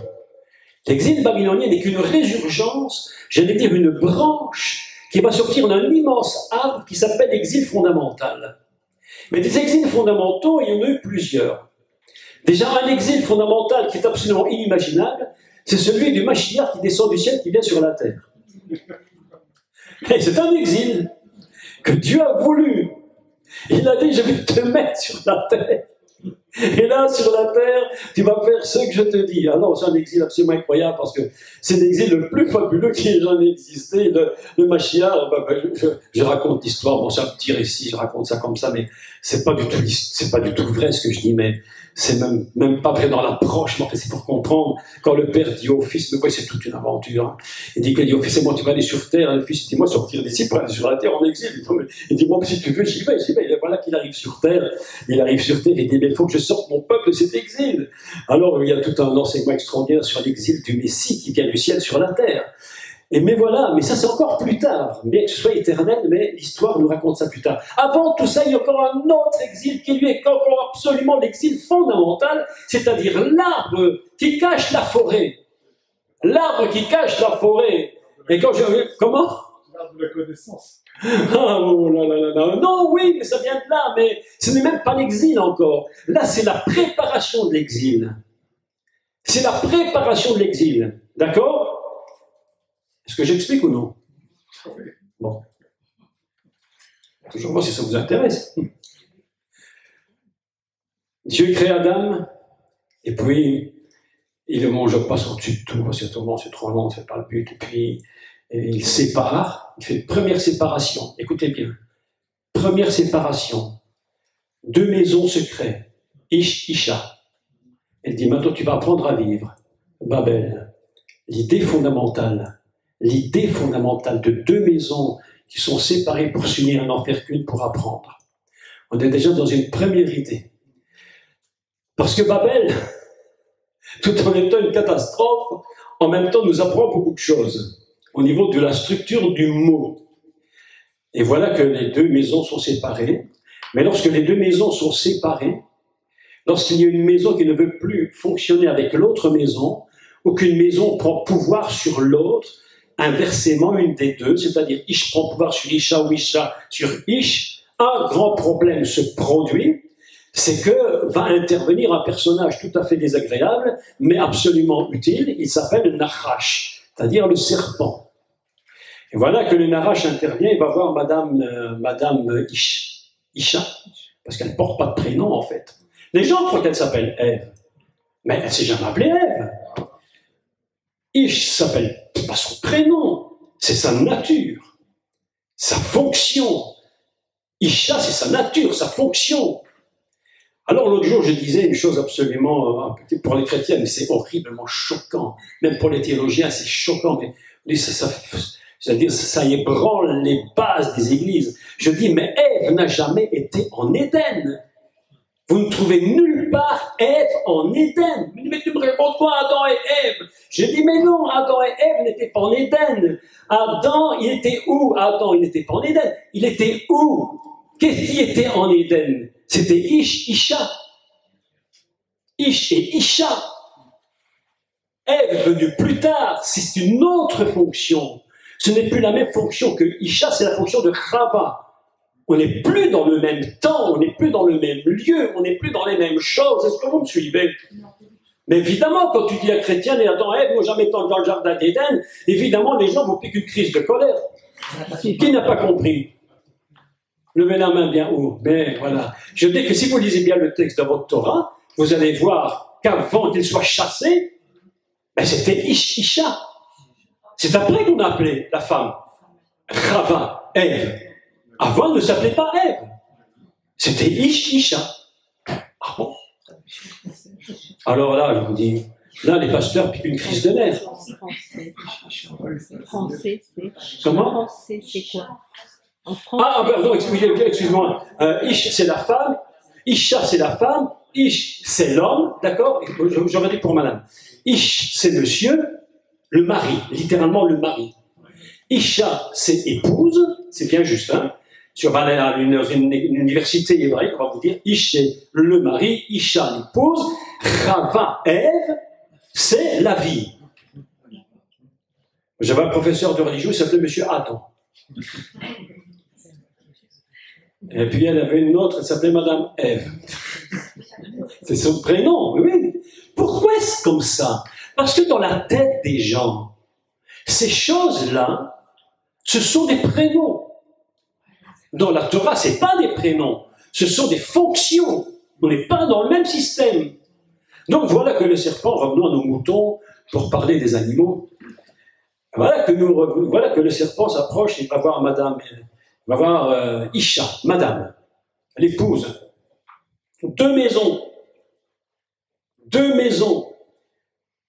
L'exil babylonien n'est qu'une résurgence, j'allais dire une branche, qui va sortir d'un immense arbre qui s'appelle l'exil fondamental. Mais des exils fondamentaux, il y en a eu plusieurs. Déjà, un exil fondamental qui est absolument inimaginable, c'est celui du Mashiach qui descend du ciel, qui vient sur la terre. Et c'est un exil que Dieu a voulu. Il a dit, je vais te mettre sur la terre. Et là, sur la terre, tu vas faire ce que je te dis. Alors, c'est un exil absolument incroyable parce que c'est l'exil le plus fabuleux qui ait jamais existé. Le Mashiach, je raconte l'histoire, bon, c'est un petit récit, je raconte ça comme ça, mais c'est pas du tout vrai ce que je dis, mais c'est même pas vrai dans l'approche, mais en fait, c'est pour comprendre. Quand le père dit au fils, mais ouais, c'est toute une aventure. Il dit au fils, c'est moi, tu vas aller sur terre. Et le fils dit, moi, sortir d'ici pour aller sur la terre en exil. Il dit, moi, si tu veux, j'y vais. Et voilà qu'il arrive sur terre. Il dit, mais il faut que je sorte mon peuple de cet exil. Alors, il y a tout un enseignement extraordinaire sur l'exil du Messie qui vient du ciel sur la terre. Mais voilà, mais ça c'est encore plus tard, bien que ce soit éternel, mais l'histoire nous raconte ça plus tard. Avant tout ça, il y a encore un autre exil qui lui est encore absolument l'exil fondamental, c'est-à-dire l'arbre qui cache la forêt. L'arbre qui cache la forêt. Et quand je... Comment? L'arbre de la connaissance. Ah, oh là là là là. Non, oui, mais ça vient de là, mais ce n'est même pas l'exil encore. Là, c'est la préparation de l'exil. C'est la préparation de l'exil. D'accord? Est-ce que j'explique ou non? Bon. Toujours voir si ça vous intéresse. Dieu crée Adam, et puis il ne mange pas au-dessus de tout, parce que autrement c'est trop long, c'est pas le but. Et puis il sépare, il fait une première séparation. Écoutez bien. Première séparation. Deux maisons se créent. Ish, Isha. Elle dit, maintenant tu vas apprendre à vivre. Babel. L'idée fondamentale de deux maisons qui sont séparées pour s'unir, n'en faire qu'une pour apprendre. On est déjà dans une première idée. Parce que Babel, tout en étant une catastrophe, en même temps nous apprend beaucoup de choses au niveau de la structure du mot. Et voilà que les deux maisons sont séparées. Mais lorsque les deux maisons sont séparées, lorsqu'il y a une maison qui ne veut plus fonctionner avec l'autre maison, ou qu'une maison prend pouvoir sur l'autre, inversement une des deux, c'est-à-dire Ish prend pouvoir sur Isha ou Isha sur Ish, un grand problème se produit, c'est que va intervenir un personnage tout à fait désagréable, mais absolument utile, il s'appelle le Nachash, c'est-à-dire le serpent. Et voilà que le Nachash intervient, il va voir Madame Isha, parce qu'elle ne porte pas de prénom en fait. Les gens croient qu'elle s'appelle Ève, mais elle ne s'est jamais appelée Ève. Ish s'appelle pas son prénom, c'est sa nature, sa fonction. Isha, c'est sa nature, sa fonction. Alors l'autre jour, je disais une chose absolument, pour les chrétiens, mais c'est horriblement choquant. Même pour les théologiens, c'est choquant. Mais c'est-à-dire, ça ébranle les bases des églises. Je dis, mais Ève n'a jamais été en Éden. Vous ne trouvez nulle part Ève en Éden. Mais tu me réponds quoi, Adam et Ève? Je dis, mais non, Adam et Ève n'étaient pas en Éden. Adam, il était où? Adam, il n'était pas en Éden. Il était où? Qu'est-ce qui était en Éden? C'était Isha. Ish et Isha. Ève est venue plus tard, c'est une autre fonction. Ce n'est plus la même fonction que Isha, c'est la fonction de Chava. On n'est plus dans le même temps, on n'est plus dans le même lieu, on n'est plus dans les mêmes choses. Est-ce que vous me suivez? Mais évidemment, quand tu dis à chrétien, et Adam et Ève n'ont jamais été dans le jardin d'Éden, évidemment, les gens vont piquer une crise de colère. Qui n'a pas compris? Levez la main bien haut. Mais voilà. Je dis que si vous lisez bien le texte de votre Torah, vous allez voir qu'avant qu'il soit chassé, ben c'était Isha. C'est après qu'on a appelé la femme Chava, Ève. Avant, elle ne s'appelait pas Ève. C'était Isha. Ah bon? Alors là, je vous dis, là, les pasteurs piquent une crise de nerfs. Français, c'est... Comment? Français, c'est quoi? En France, Pardon, excusez-moi. Ish, c'est la femme. Isha, c'est la femme. Ish, c'est l'homme. D'accord? J'aurais dit pour madame. Ish, c'est monsieur. Le mari. Littéralement, le mari. Isha, c'est épouse. C'est bien juste, hein? Si on va aller à une université hébraïque, on va vous dire Ish, c'est le mari. Isha, l'épouse. Chava, Ève, c'est la vie. J'avais un professeur de religion, il s'appelait Monsieur Adam. Et puis elle avait une autre, elle s'appelait Madame Ève. C'est son prénom, oui. Pourquoi est-ce comme ça? Parce que dans la tête des gens, ces choses-là, ce sont des prénoms. Dans la Torah, ce n'est pas des prénoms, ce sont des fonctions. On n'est pas dans le même système. Donc voilà que le serpent, revenons à nos moutons pour parler des animaux, voilà que le serpent s'approche et va voir Madame, va voir Isha, Madame, l'épouse. Deux maisons,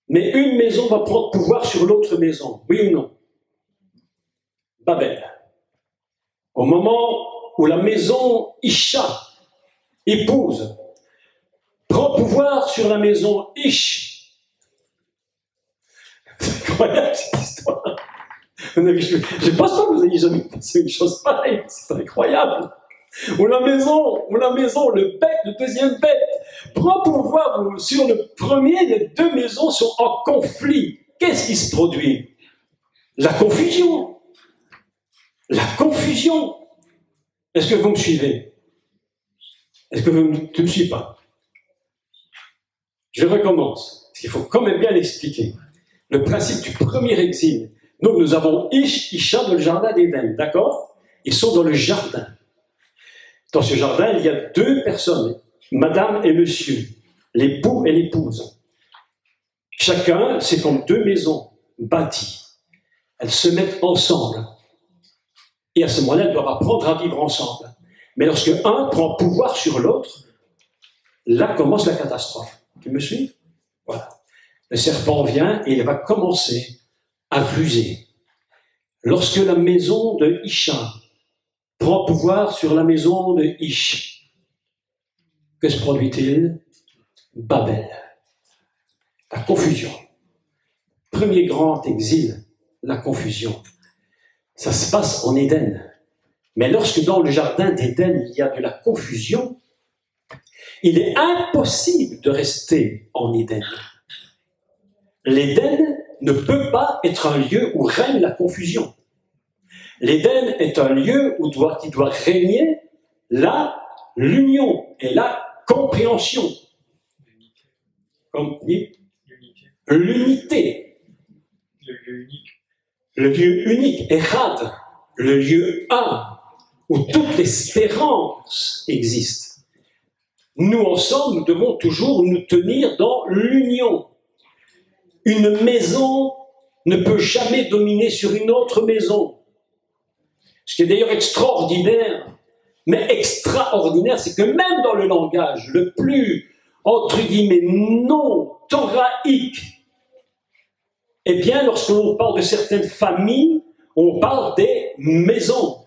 mais une maison va prendre pouvoir sur l'autre maison, oui ou non? Babel. Au moment où la maison Isha, épouse, prend pouvoir sur la maison Ish. C'est incroyable cette histoire. Je ne pense pas que vous ayez jamais pensé une chose pareille, c'est incroyable. Où la maison, le deuxième bête, prend pouvoir sur le premier, les deux maisons sont en conflit. Qu'est-ce qui se produit? La confusion. La confusion. Est-ce que vous me suivez? Est-ce que vous ne me suivez pas? Je recommence, parce qu'il faut quand même bien l'expliquer. Le principe du premier exil. Donc nous avons Isha dans le jardin d'Éden, d'accord? Ils sont dans le jardin. Dans ce jardin, il y a deux personnes, madame et monsieur, l'époux et l'épouse. Chacun, c'est comme deux maisons bâties. Elles se mettent ensemble. Et à ce moment-là, elles doivent apprendre à vivre ensemble. Mais lorsque un prend pouvoir sur l'autre, là commence la catastrophe. Tu me suis? Voilà. Le serpent vient et il va commencer à ruser. Lorsque la maison de Isha prend pouvoir sur la maison de Ish, que se produit-il? Babel. La confusion. Premier grand exil, la confusion. Ça se passe en Éden. Mais lorsque dans le jardin d'Éden, il y a de la confusion, il est impossible de rester en Éden. L'Éden ne peut pas être un lieu où règne la confusion. L'Éden est un lieu qui doit régner l'union et la compréhension. Comme dit, l'unité. Le lieu unique, Echad, le lieu un, où toute l'espérance existe. Nous, ensemble, nous devons toujours nous tenir dans l'union. Une maison ne peut jamais dominer sur une autre maison. Ce qui est d'ailleurs extraordinaire, mais extraordinaire, c'est que même dans le langage le plus, entre guillemets, non thoraïque, eh bien, lorsqu'on parle de certaines familles, on parle des maisons.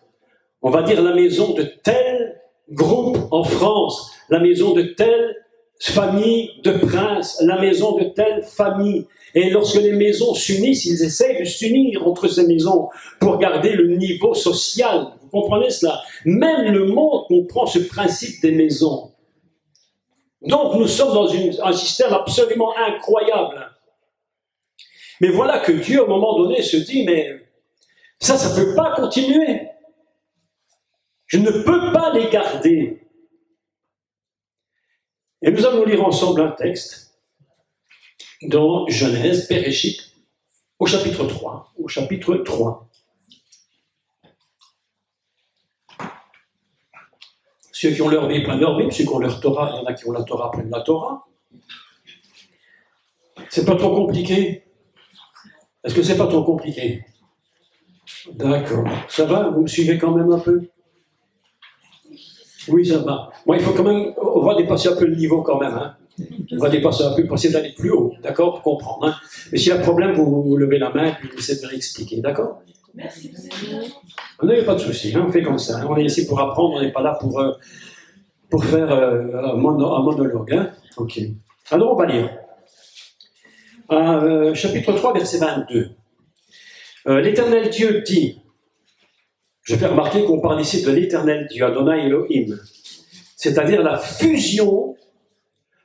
On va dire la maison de tel groupe en France, la maison de telle famille de princes, la maison de telle famille. Et lorsque les maisons s'unissent, ils essayent de s'unir entre ces maisons pour garder le niveau social. Vous comprenez cela? Même le monde comprend ce principe des maisons. Donc nous sommes dans un système absolument incroyable. Mais voilà que Dieu, à un moment donné, se dit, mais ça ne peut pas continuer. Je ne peux pas les garder. Et nous allons lire ensemble un texte dans Genèse, Bereshit, au chapitre 3. Au chapitre 3. Ceux qui ont leur Bible prennent leur Bible, ceux qui ont leur Torah, il y en a qui ont la Torah prennent la Torah. C'est pas trop compliqué? Est-ce que c'est pas trop compliqué? D'accord. Ça va? Vous me suivez quand même un peu? Oui, ça va. Moi, il faut quand même, on va dépasser un peu le niveau quand même. Hein. On va dépasser un peu pour essayer d'aller plus haut, d'accord? Pour comprendre. Hein. Mais s'il y a un problème, vous levez la main et puis vous essayez de réexpliquer, d'accord? Merci. Vous n'avez pas de souci, hein, on fait comme ça. Hein. On est ici pour apprendre, on n'est pas là pour faire un monologue. Hein. Ok. Alors, on va lire. Chapitre 3, verset 22. L'Éternel Dieu dit, je fais remarquer qu'on parle ici de l'Éternel Dieu, Adonai Elohim, c'est-à-dire la fusion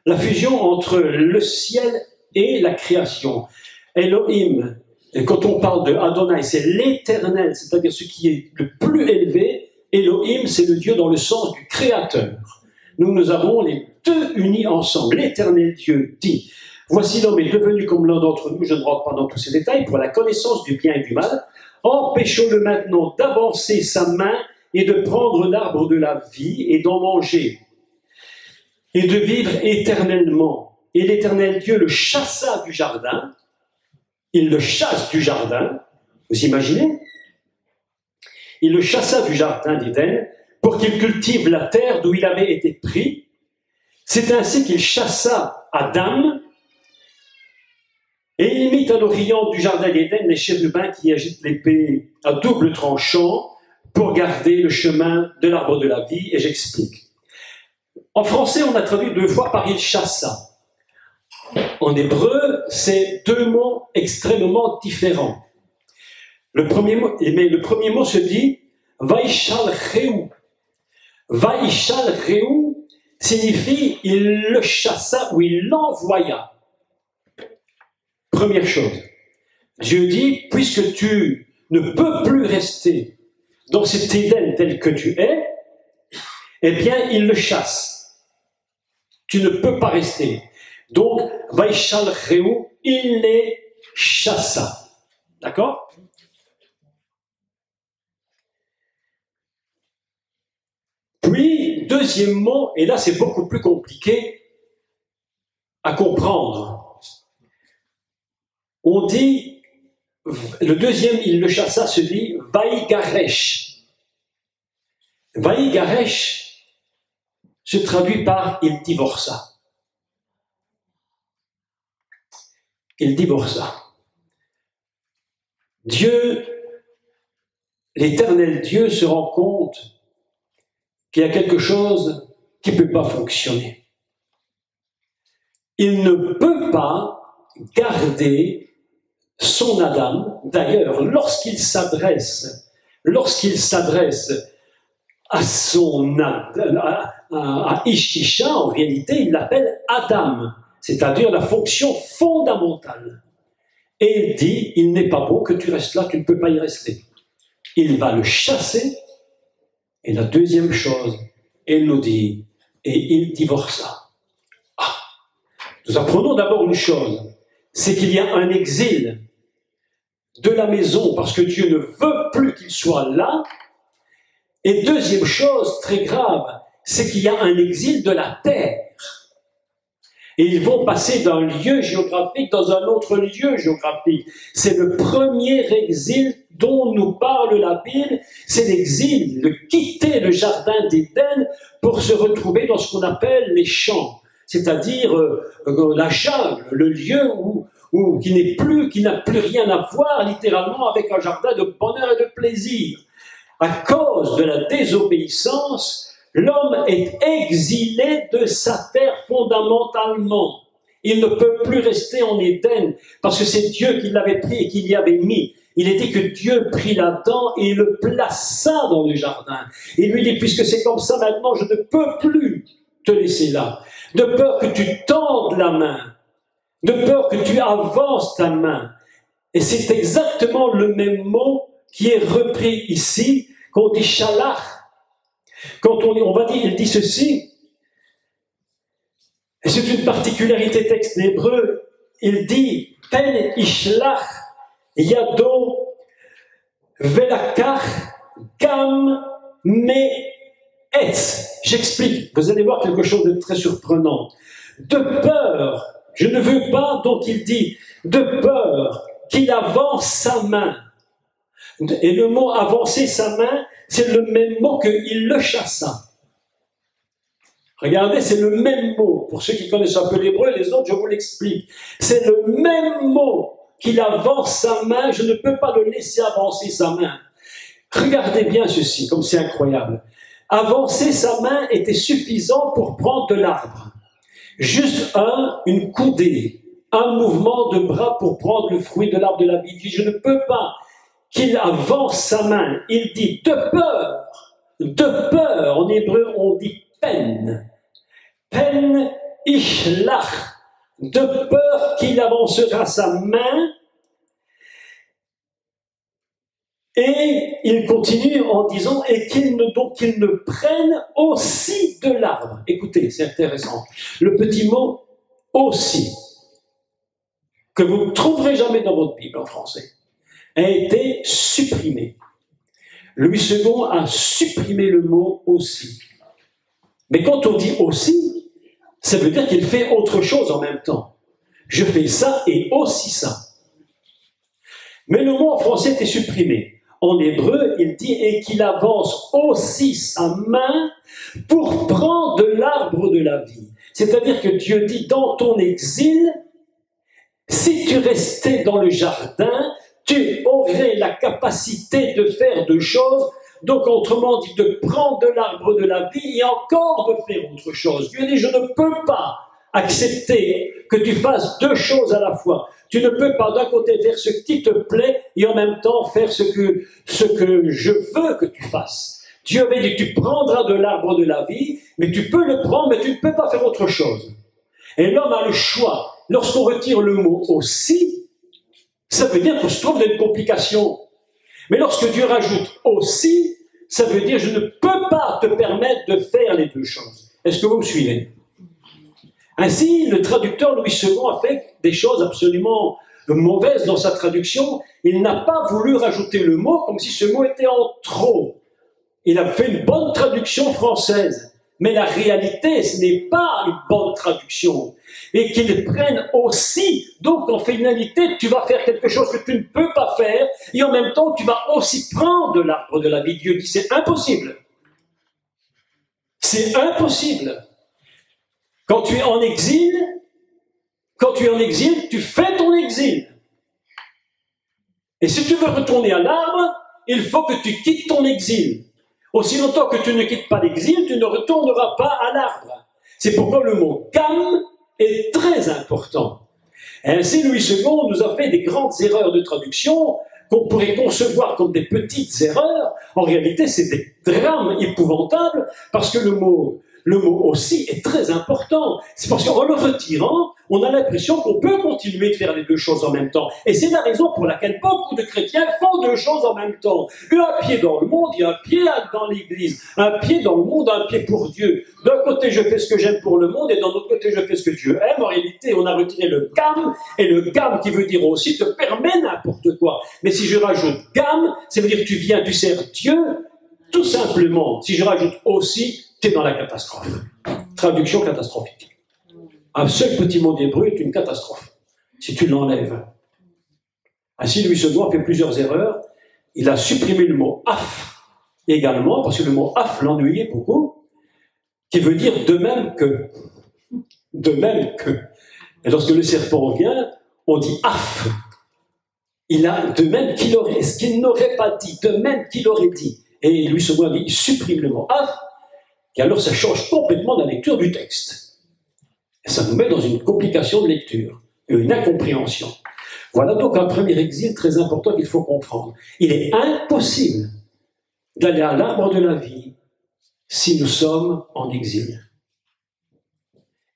entre le ciel et la création. Elohim, et quand on parle de Adonai, c'est l'Éternel, c'est-à-dire ce qui est le plus élevé. Elohim, c'est le Dieu dans le sens du Créateur. Nous avons les deux unis ensemble. L'Éternel Dieu dit, voici l'homme est devenu comme l'un d'entre nous, je ne rentre pas dans tous ces détails, pour la connaissance du bien et du mal. Empêchons-le maintenant d'avancer sa main et de prendre l'arbre de la vie et d'en manger et de vivre éternellement. Et l'Éternel Dieu le chassa du jardin. Il le chasse du jardin. Vous imaginez? Il le chassa du jardin d'Éden pour qu'il cultive la terre d'où il avait été pris. C'est ainsi qu'il chassa Adam. Et il mit à l'orient du jardin d'Éden les chérubins qui agitent l'épée à double tranchant pour garder le chemin de l'arbre de la vie. Et j'explique. En français, on a traduit deux fois par il chassa. En hébreu, c'est deux mots extrêmement différents. Le premier mot se dit Vaishal Réou. Vaishal Réou signifie il le chassa ou il l'envoya. Première chose, Dieu dit, puisque tu ne peux plus rester dans cet Éden tel que tu es, eh bien, il le chasse. Tu ne peux pas rester. Donc, Vaishal Réou, il les chassa. D'accord? Puis, deuxième mot, et là c'est beaucoup plus compliqué à comprendre. On dit, le deuxième, il le chassa, se dit Vaïgaresh. Vaïgaresh se traduit par il divorça. Il divorça. Dieu, l'Éternel Dieu, se rend compte qu'il y a quelque chose qui ne peut pas fonctionner. Il ne peut pas garder son Adam. D'ailleurs, lorsqu'il s'adresse à Ishisha, en réalité, il l'appelle Adam, c'est-à-dire la fonction fondamentale. Et il dit, il n'est pas bon que tu restes là, tu ne peux pas y rester. Il va le chasser. Et la deuxième chose, elle nous dit, et il divorça. Ah, nous apprenons d'abord une chose, c'est qu'il y a un exil de la maison parce que Dieu ne veut plus qu'il soit là. Et deuxième chose très grave, c'est qu'il y a un exil de la terre. Et ils vont passer d'un lieu géographique dans un autre lieu géographique. C'est le premier exil dont nous parle la Bible, c'est l'exil, de quitter le jardin d'Éden pour se retrouver dans ce qu'on appelle les champs, c'est-à-dire la jungle, le lieu qui n'a plus rien à voir littéralement avec un jardin de bonheur et de plaisir. À cause de la désobéissance, l'homme est exilé de sa terre fondamentalement. Il ne peut plus rester en Éden parce que c'est Dieu qui l'avait pris et qui l'y avait mis. Il était que Dieu prit l'Adam et le plaça dans le jardin. Il lui dit, puisque c'est comme ça maintenant, je ne peux plus te laisser là. De peur que tu tendes la main, de peur que tu avances ta main. Et c'est exactement le même mot qui est repris ici, qu'on dit shalach. Quand on va dire, il dit ceci, et c'est une particularité texte hébreu, il dit pen ishlach yado velakach gam me etz. J'explique, vous allez voir quelque chose de très surprenant. De peur, je ne veux pas, donc il dit, de peur qu'il avance sa main. Et le mot avancer sa main, c'est le même mot que il le chassa. Regardez, c'est le même mot. Pour ceux qui connaissent un peu l'hébreu, les autres, je vous l'explique. C'est le même mot qu'il avance sa main. Je ne peux pas le laisser avancer sa main. Regardez bien ceci, comme c'est incroyable. Avancer sa main était suffisant pour prendre de l'arbre. Juste une coudée, un mouvement de bras pour prendre le fruit de l'arbre de la vie. Je ne peux pas qu'il avance sa main. Il dit de peur. En hébreu, on dit peine. Pen ishlach, de peur qu'il avancera sa main. Et il continue en disant, et qu'il ne prenne aussi de l'arbre. Écoutez, c'est intéressant. Le petit mot aussi, que vous ne trouverez jamais dans votre Bible en français, a été supprimé. Louis II a supprimé le mot aussi. Mais quand on dit aussi, ça veut dire qu'il fait autre chose en même temps. Je fais ça et aussi ça. Mais le mot en français était supprimé. En hébreu, il dit « et qu'il avance aussi sa main pour prendre de l'arbre de la vie ». C'est-à-dire que Dieu dit « dans ton exil, si tu restais dans le jardin, tu aurais la capacité de faire deux choses. » Donc, autrement dit, de prendre de l'arbre de la vie et encore de faire autre chose. Dieu dit, je ne peux pas accepter que tu fasses deux choses à la fois. Tu ne peux pas d'un côté faire ce qui te plaît et en même temps faire ce que je veux que tu fasses. Dieu avait dit, tu prendras de l'arbre de la vie, mais tu peux le prendre, mais tu ne peux pas faire autre chose. Et l'homme a le choix. Lorsqu'on retire le mot aussi, ça veut dire qu'on se trouve dans une complication. Mais lorsque Dieu rajoute aussi, ça veut dire je ne peux pas te permettre de faire les deux choses. Est-ce que vous me suivez? Ainsi, le traducteur Louis II a fait des choses absolument mauvaises dans sa traduction. Il n'a pas voulu rajouter le mot comme si ce mot était en trop. Il a fait une bonne traduction française. Mais la réalité, ce n'est pas une bonne traduction. Et qu'ils prennent aussi, donc en finalité, tu vas faire quelque chose que tu ne peux pas faire, et en même temps, tu vas aussi prendre de l'arbre de la vie. Dieu dit, c'est impossible. C'est impossible. Quand tu es en exil, tu fais ton exil. Et si tu veux retourner à l'arbre, il faut que tu quittes ton exil. Aussi longtemps que tu ne quittes pas l'exil, tu ne retourneras pas à l'arbre. C'est pourquoi le mot « gam » est très important. Ainsi, Louis II nous a fait des grandes erreurs de traduction qu'on pourrait concevoir comme des petites erreurs. En réalité, c'est des drames épouvantables parce que le mot aussi est très important. C'est parce qu'en le retirant, on a l'impression qu'on peut continuer de faire les deux choses en même temps. Et c'est la raison pour laquelle beaucoup de chrétiens font deux choses en même temps. Un pied dans le monde et un pied dans l'église. Un pied dans le monde, un pied pour Dieu. D'un côté, je fais ce que j'aime pour le monde et d'un autre côté, je fais ce que Dieu aime. En réalité, on a retiré le gam et le gam qui veut dire aussi te permet n'importe quoi. Mais si je rajoute gam, ça veut dire que tu sers Dieu, tout simplement. Si je rajoute aussi, tu es dans la catastrophe. Traduction catastrophique. Un seul petit mot d'hébreu est une catastrophe, si tu l'enlèves. Ainsi, Louis II a fait plusieurs erreurs, il a supprimé le mot af également, parce que le mot af l'ennuyait beaucoup, qui veut dire de même que. De même que. Et lorsque le serpent vient, on dit af. Il a de même qu'il aurait, ce qu'il n'aurait pas dit, de même qu'il aurait dit. Et Louis II dit, il supprime le mot af, et alors ça change complètement la lecture du texte. Et ça nous met dans une complication de lecture, et une incompréhension. Voilà donc un premier exil très important qu'il faut comprendre. Il est impossible d'aller à l'arbre de la vie si nous sommes en exil.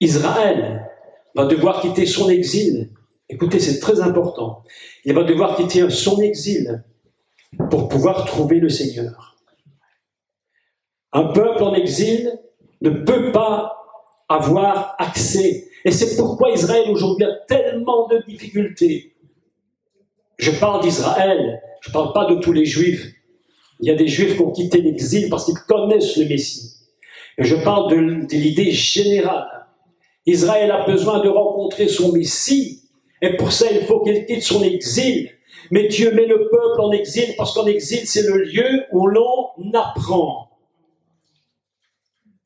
Israël va devoir quitter son exil. Écoutez, c'est très important. Il va devoir quitter son exil pour pouvoir trouver le Seigneur. Un peuple en exil ne peut pas avoir accès. Et c'est pourquoi Israël aujourd'hui a tellement de difficultés. Je parle d'Israël, je ne parle pas de tous les Juifs. Il y a des Juifs qui ont quitté l'exil parce qu'ils connaissent le Messie. Et je parle de l'idée générale. Israël a besoin de rencontrer son Messie, et pour ça il faut qu'il quitte son exil. Mais Dieu met le peuple en exil parce qu'en exil c'est le lieu où l'on apprend.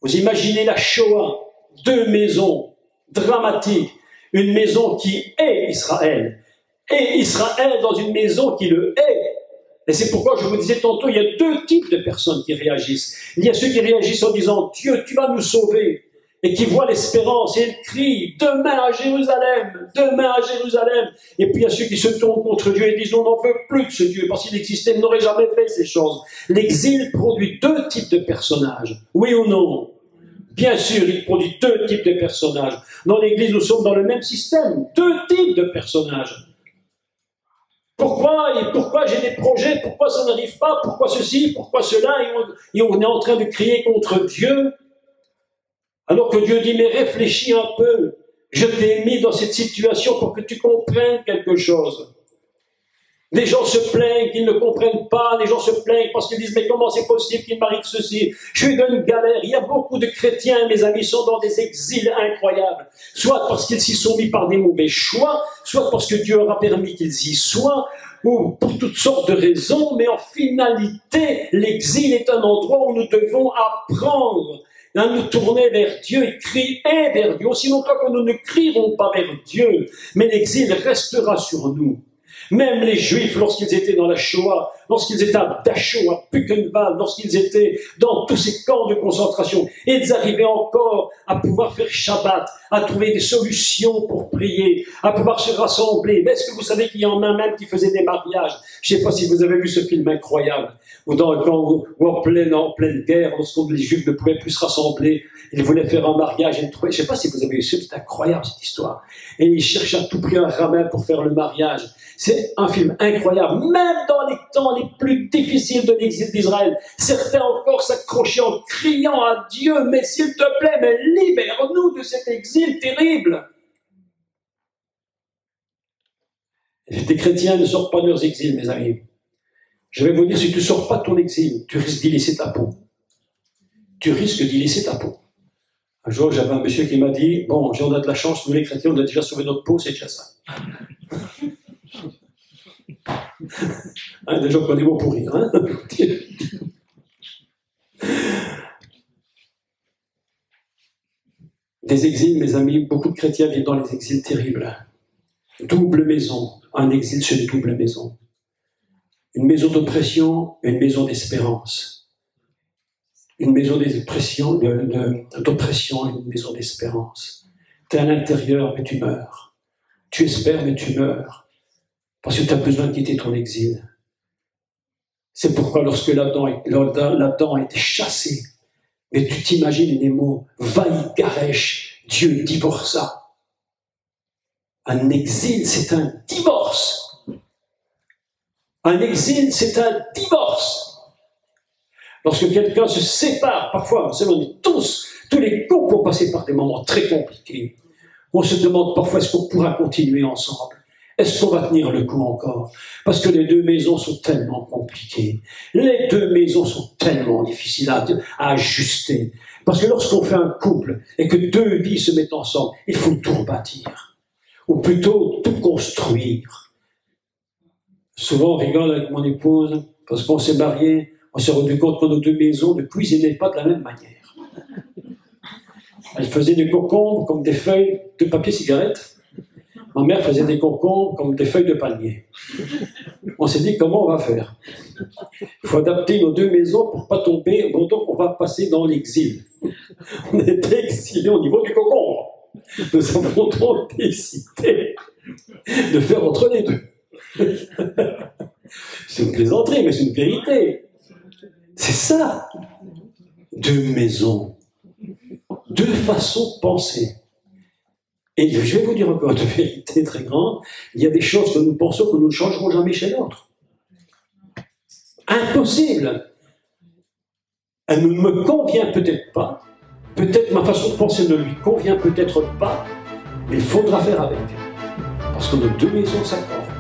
Vous imaginez la Shoah, deux maisons dramatiques, une maison qui est Israël, et Israël dans une maison qui le est. Et c'est pourquoi je vous disais tantôt, il y a deux types de personnes qui réagissent. Il y a ceux qui réagissent en disant « Dieu, tu vas nous sauver », et qui voient l'espérance, et ils crient « Demain à Jérusalem, demain à Jérusalem ». Et puis il y a ceux qui se tournent contre Dieu et disent « On n'en veut plus de ce Dieu, parce qu'il existait, il n'aurait jamais fait ces choses ». L'exil produit deux types de personnages, oui ou non? Bien sûr, il produit deux types de personnages. Dans l'Église, nous sommes dans le même système, deux types de personnages. Pourquoi j'ai des projets? Pourquoi ça n'arrive pas? Pourquoi ceci? Pourquoi cela? Et on est en train de crier contre Dieu. Alors que Dieu dit, mais réfléchis un peu. Je t'ai mis dans cette situation pour que tu comprennes quelque chose. Les gens se plaignent qu'ils ne comprennent pas. Les gens se plaignent parce qu'ils disent, mais comment c'est possible qu'il m'arrive ceci? Je suis dans une galère. Il y a beaucoup de chrétiens, mes amis, sont dans des exils incroyables. Soit parce qu'ils s'y sont mis par des mauvais choix, soit parce que Dieu leur a permis qu'ils y soient, ou pour toutes sortes de raisons. Mais en finalité, l'exil est un endroit où nous devons apprendre à nous tourner vers Dieu et crier vers Dieu. Aussi longtemps que nous ne crierons pas vers Dieu, mais l'exil restera sur nous. Même les Juifs, lorsqu'ils étaient dans la Shoah, lorsqu'ils étaient à Dachau, à Buchenwald, lorsqu'ils étaient dans tous ces camps de concentration, ils arrivaient encore à pouvoir faire Shabbat, à trouver des solutions pour prier, à pouvoir se rassembler. Mais est-ce que vous savez qu'il y en a même qui faisaient des mariages? Je ne sais pas si vous avez vu ce film incroyable, où en pleine guerre, lorsque les Juifs ne pouvaient plus se rassembler, ils voulaient faire un mariage. Je ne sais pas si vous avez vu ça, c'est incroyable cette histoire. Et ils cherchaient à tout prix un rabbin pour faire le mariage. C'est un film incroyable. Même dans les temps les plus difficiles de l'exil d'Israël, certains encore s'accrochaient en criant à Dieu, mais s'il te plaît, mais libère-nous de cet exil terrible. Les chrétiens ne sortent pas de leurs exils, mes amis. Je vais vous dire, si tu ne sors pas de ton exil, tu risques d'y laisser ta peau. Tu risques d'y laisser ta peau. Un jour, j'avais un monsieur qui m'a dit, bon, on a de la chance, nous les chrétiens, on a déjà sauvé notre peau, c'est déjà ça. Des gens qui ont des mots pour rire. Hein. Des exils, mes amis, beaucoup de chrétiens vivent dans les exils terribles. Double maison. Un exil, c'est une double maison. Une maison d'oppression, une maison d'espérance. Une maison d'oppression, une maison d'espérance. Tu es à l'intérieur, mais tu meurs. Tu espères, mais tu meurs. Parce que tu as besoin de quitter ton exil. C'est pourquoi lorsque l'Adam a été chassé, mais tu t'imagines les mots, Vaïgaresh, Dieu divorça. Un exil, c'est un divorce. Un exil, c'est un divorce. Lorsque quelqu'un se sépare, parfois, vous savez, on est tous les couples ont passé par des moments très compliqués. On se demande parfois, est-ce qu'on pourra continuer ensemble? Est-ce qu'on va tenir le coup encore? Parce que les deux maisons sont tellement compliquées. Les deux maisons sont tellement difficiles à ajuster. Parce que lorsqu'on fait un couple et que deux vies se mettent ensemble, il faut tout rebâtir. Ou plutôt tout construire. Souvent, on rigole avec mon épouse parce qu'on s'est mariés, on s'est rendu compte que nos deux maisons ne cuisinaient pas de la même manière. Elle faisait des concombres comme des feuilles de papier cigarette. Ma mère faisait des concombres comme des feuilles de palmier. On s'est dit, comment on va faire? Il faut adapter nos deux maisons pour ne pas tomber, donc on va passer dans l'exil. On était exilés au niveau du concombre. Nous avons donc décidé de faire entre les deux. C'est une plaisanterie, mais c'est une vérité. C'est ça. Deux maisons. Deux façons de penser. Et je vais vous dire encore une vérité très grande. Il y a des choses que nous pensons que nous ne changerons jamais chez l'autre. Impossible. Elle ne me convient peut-être pas. Peut-être ma façon de penser ne lui convient peut-être pas. Mais il faudra faire avec. Parce que nos deux maisons s'accordent.